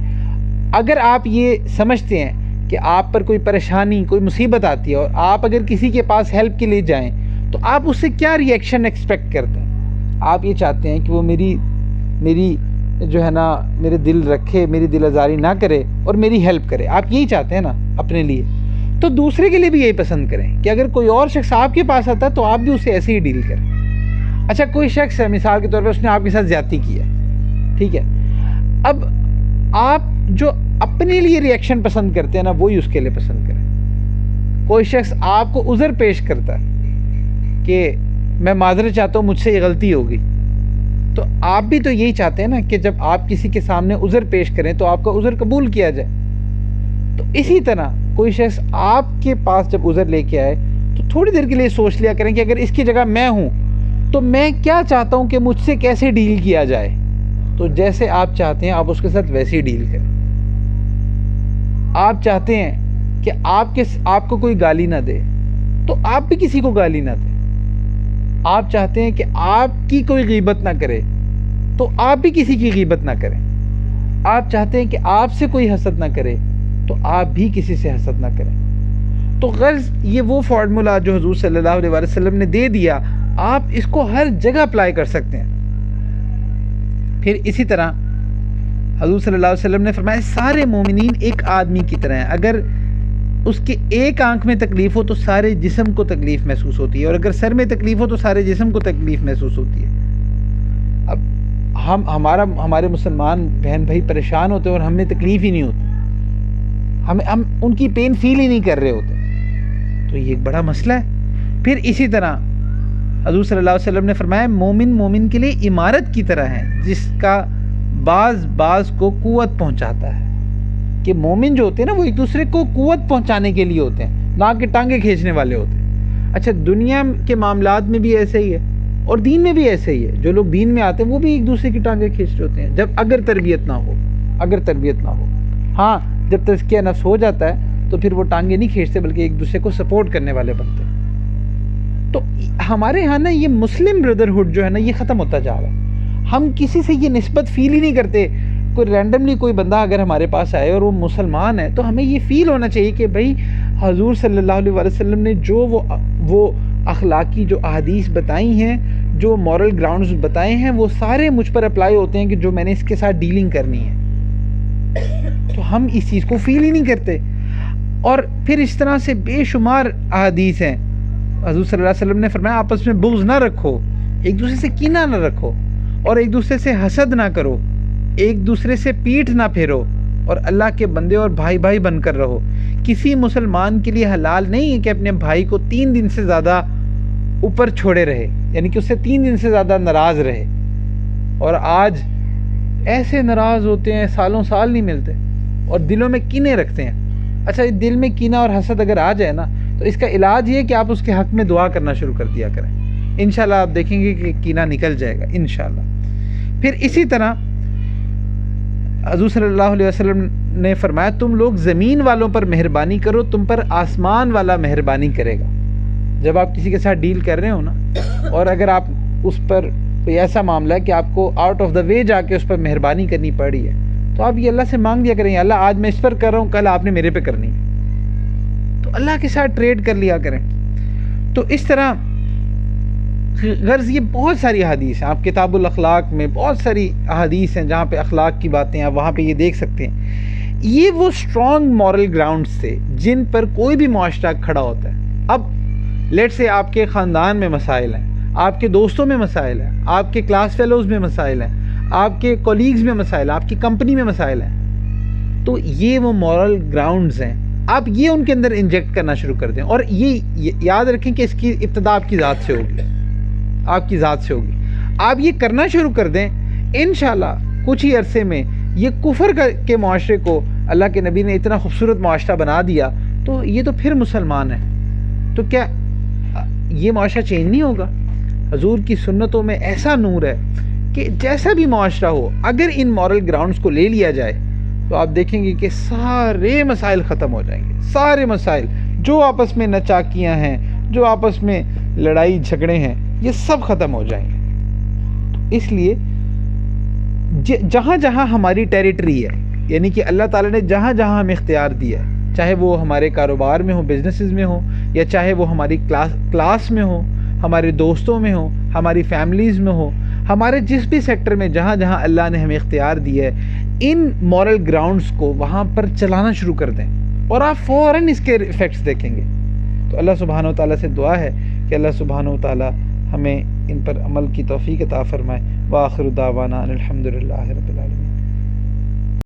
اگر آپ یہ سمجھتے ہیں کہ آپ پر کوئی پریشانی، کوئی مصیبت آتی ہے اور آپ اگر کسی کے پاس ہیلپ کے لیے جائیں تو آپ اس سے کیا ری ایکشن ایکسپیکٹ کرتے ہیں؟ آپ یہ چاہتے ہیں کہ وہ میری جو ہے نا میرے دل رکھے، میری دل آزاری نہ کرے اور میری ہیلپ کرے، آپ یہی چاہتے ہیں نا اپنے لیے، تو دوسرے کے لیے بھی یہی پسند کریں کہ اگر کوئی اور شخص آپ کے پاس آتا ہے تو آپ بھی اسے ایسے ہی ڈیل کریں۔ اچھا کوئی شخص ہے مثال کے طور پہ اس نے آپ کے ساتھ زیادتی کی ہے، ٹھیک ہے، اب آپ جو اپنے لیے ری ایکشن پسند کرتے ہیں نا وہی اس کے لیے پسند کریں۔ کوئی شخص آپ کو عذر پیش کرتا ہے کہ میں معذرت چاہتا ہوں، مجھ سے یہ غلطی ہوگی، تو آپ بھی تو یہی چاہتے ہیں نا کہ جب آپ کسی کے سامنے عذر پیش کریں تو آپ کا عذر قبول کیا جائے۔ تو اسی طرح کوئی شخص آپ کے پاس جب عذر لے کے آئے تو تھوڑی دیر کے لیے سوچ لیا کریں کہ اگر اس کی جگہ میں ہوں تو میں کیا چاہتا ہوں کہ مجھ سے کیسے ڈیل کیا جائے، تو جیسے آپ چاہتے ہیں آپ اس کے ساتھ ویسے ہی ڈیل کریں۔ آپ چاہتے ہیں کہ آپ کو کوئی گالی نہ دے تو آپ بھی کسی کو گالی نہ دیں۔ آپ چاہتے ہیں کہ آپ کی کوئی غیبت نہ کرے تو آپ بھی کسی کی غیبت نہ کریں۔ آپ چاہتے ہیں کہ آپ سے کوئی حسد نہ کرے تو آپ بھی کسی سے حسد نہ کریں۔ تو غرض یہ وہ فارمولا جو حضور صلی اللہ علیہ وسلم نے دے دیا، آپ اس کو ہر جگہ اپلائی کر سکتے ہیں۔ پھر اسی طرح حضور صلی اللہ علیہ وسلم نے فرمایا سارے مومنین ایک آدمی کی طرح ہیں، اگر اس کے ایک آنکھ میں تکلیف ہو تو سارے جسم کو تکلیف محسوس ہوتی ہے، اور اگر سر میں تکلیف ہو تو سارے جسم کو تکلیف محسوس ہوتی ہے۔ اب ہمارے مسلمان بہن بھائی پریشان ہوتے ہیں اور ہمیں تکلیف ہی نہیں ہوتی، ہم ان کی پین فیل ہی نہیں کر رہے ہوتے، تو یہ ایک بڑا مسئلہ ہے۔ پھر اسی طرح حضور صلی اللہ علیہ وسلم نے فرمایا مومن کے لیے عمارت کی طرح ہے جس کا بعض کو قوت پہنچاتا ہے، کہ مومن جو ہوتے ہیں نا وہ ایک دوسرے کو قوت پہنچانے کے لیے ہوتے ہیں، نہ کہ ٹانگیں کھینچنے والے ہوتے ہیں۔ اچھا دنیا کے معاملات میں بھی ایسے ہی ہے اور دین میں بھی ایسے ہی ہے، جو لوگ دین میں آتے ہیں وہ بھی ایک دوسرے کی ٹانگیں کھینچ رہے ہوتے ہیں اگر تربیت نہ ہو۔ ہاں جب تزکیہ نفس ہو جاتا ہے تو پھر وہ ٹانگیں نہیں کھینچتے بلکہ ایک دوسرے کو سپورٹ کرنے والے بنتے ہیں۔ تو ہمارے ہاں نا یہ مسلم بردرہڈ جو ہے نا یہ ختم ہوتا جا رہا ہے، ہم کسی سے یہ نسبت فیل ہی نہیں کرتے۔ کوئی رینڈملی کوئی بندہ اگر ہمارے پاس آئے اور وہ مسلمان ہے تو ہمیں یہ فیل ہونا چاہیے کہ بھائی حضور صلی اللہ علیہ وسلم نے جو وہ اخلاقی جو احادیث بتائی ہیں، جو مورل گراؤنڈز بتائے ہیں، وہ سارے مجھ پر اپلائی ہوتے ہیں کہ جو میں نے اس کے ساتھ ڈیلنگ کرنی ہے، تو ہم اس چیز کو فیل ہی نہیں کرتے۔ اور پھر اس طرح سے بے شمار احادیث ہیں، حضور صلی اللہ علیہ وسلم نے فرمایا آپس میں بغض نہ رکھو، ایک دوسرے سے کینہ نہ رکھو، اور ایک دوسرے سے حسد نہ کرو، ایک دوسرے سے پیٹھ نہ پھیرو، اور اللہ کے بندے اور بھائی بن کر رہو۔ کسی مسلمان کے لیے حلال نہیں ہے کہ اپنے بھائی کو 3 دن سے زیادہ اوپر چھوڑے رہے، یعنی کہ اس سے 3 دن سے زیادہ ناراض رہے، اور آج ایسے ناراض ہوتے ہیں سالوں سال نہیں ملتے اور دلوں میں کینے رکھتے ہیں۔ اچھا دل میں کینہ اور حسد اگر آ جائے نا تو اس کا علاج یہ ہے کہ آپ اس کے حق میں دعا کرنا شروع کر دیا کریں، انشاءاللہ آپ دیکھیں گے کہ کینہ نکل جائے گا انشاءاللہ۔ پھر اسی طرح حضور صلی اللہ علیہ وسلم نے فرمایا تم لوگ زمین والوں پر مہربانی کرو، تم پر آسمان والا مہربانی کرے گا. جب آپ کسی کے ساتھ ڈیل کر رہے ہو نا، اور اگر آپ اس پر کوئی ایسا معاملہ ہے کہ آپ کو آؤٹ آف دا وے جا کے اس پر مہربانی کرنی پڑی ہے، تو آپ یہ اللہ سے مانگ دیا کریں، اللہ آج میں اس پر کر رہا ہوں، کل آپ نے میرے پہ کرنی ہے، تو اللہ کے ساتھ ٹریڈ کر لیا کریں. تو اس طرح غرض یہ بہت ساری احادیث ہیں، آپ کتاب الاخلاق میں بہت ساری احادیث ہیں جہاں پہ اخلاق کی باتیں ہیں، وہاں پہ یہ دیکھ سکتے ہیں. یہ وہ اسٹرانگ مورل گراؤنڈز تھے جن پر کوئی بھی معاشرہ کھڑا ہوتا ہے. اب لیٹ سے آپ کے خاندان میں مسائل ہیں، آپ کے دوستوں میں مسائل ہیں، آپ کے کلاس فیلوز میں مسائل ہیں، آپ کے کولیگز میں مسائل ہیں، آپ کی کمپنی میں مسائل ہیں، تو یہ وہ مورل گراؤنڈز ہیں. آپ یہ ان کے اندر انجیکٹ کرنا شروع کر دیں، اور یہ یاد رکھیں کہ اس کی ابتدا آپ کی ذات سے ہوگی، آپ کی ذات سے ہوگی. آپ یہ کرنا شروع کر دیں، انشاءاللہ کچھ ہی عرصے میں یہ کفر کے معاشرے کو اللہ کے نبی نے اتنا خوبصورت معاشرہ بنا دیا، تو یہ تو پھر مسلمان ہے. تو کیا یہ معاشرہ چینج نہیں ہوگا؟ حضور کی سنتوں میں ایسا نور ہے کہ جیسا بھی معاشرہ ہو، اگر ان مورل گراؤنڈز کو لے لیا جائے تو آپ دیکھیں گے کہ سارے مسائل ختم ہو جائیں گے. سارے مسائل جو آپس میں نچاکیاں ہیں، جو آپس میں لڑائی جھگڑے ہیں، یہ سب ختم ہو جائیں گے. اس لیے جہاں جہاں ہماری ٹیریٹری ہے، یعنی کہ اللہ تعالیٰ نے جہاں جہاں ہمیں اختیار دیا ہے، چاہے وہ ہمارے کاروبار میں ہو، بزنسز میں ہو، یا چاہے وہ ہماری کلاس میں ہو، ہمارے دوستوں میں ہو، ہماری فیملیز میں ہو، ہمارے جس بھی سیکٹر میں جہاں جہاں اللہ نے ہمیں اختیار دیا ہے، ان مورل گراؤنڈز کو وہاں پر چلانا شروع کر دیں، اور آپ فوراً اس کے ایفیکٹس دیکھیں گے. تو اللہ سبحانہ و تعالیٰ سے دعا ہے کہ اللہ سبحانہ و تعالیٰ ہمیں ان پر عمل کی توفیق عطا فرمائے. وآخر دعوانا ان الحمد للہ رب العالمین.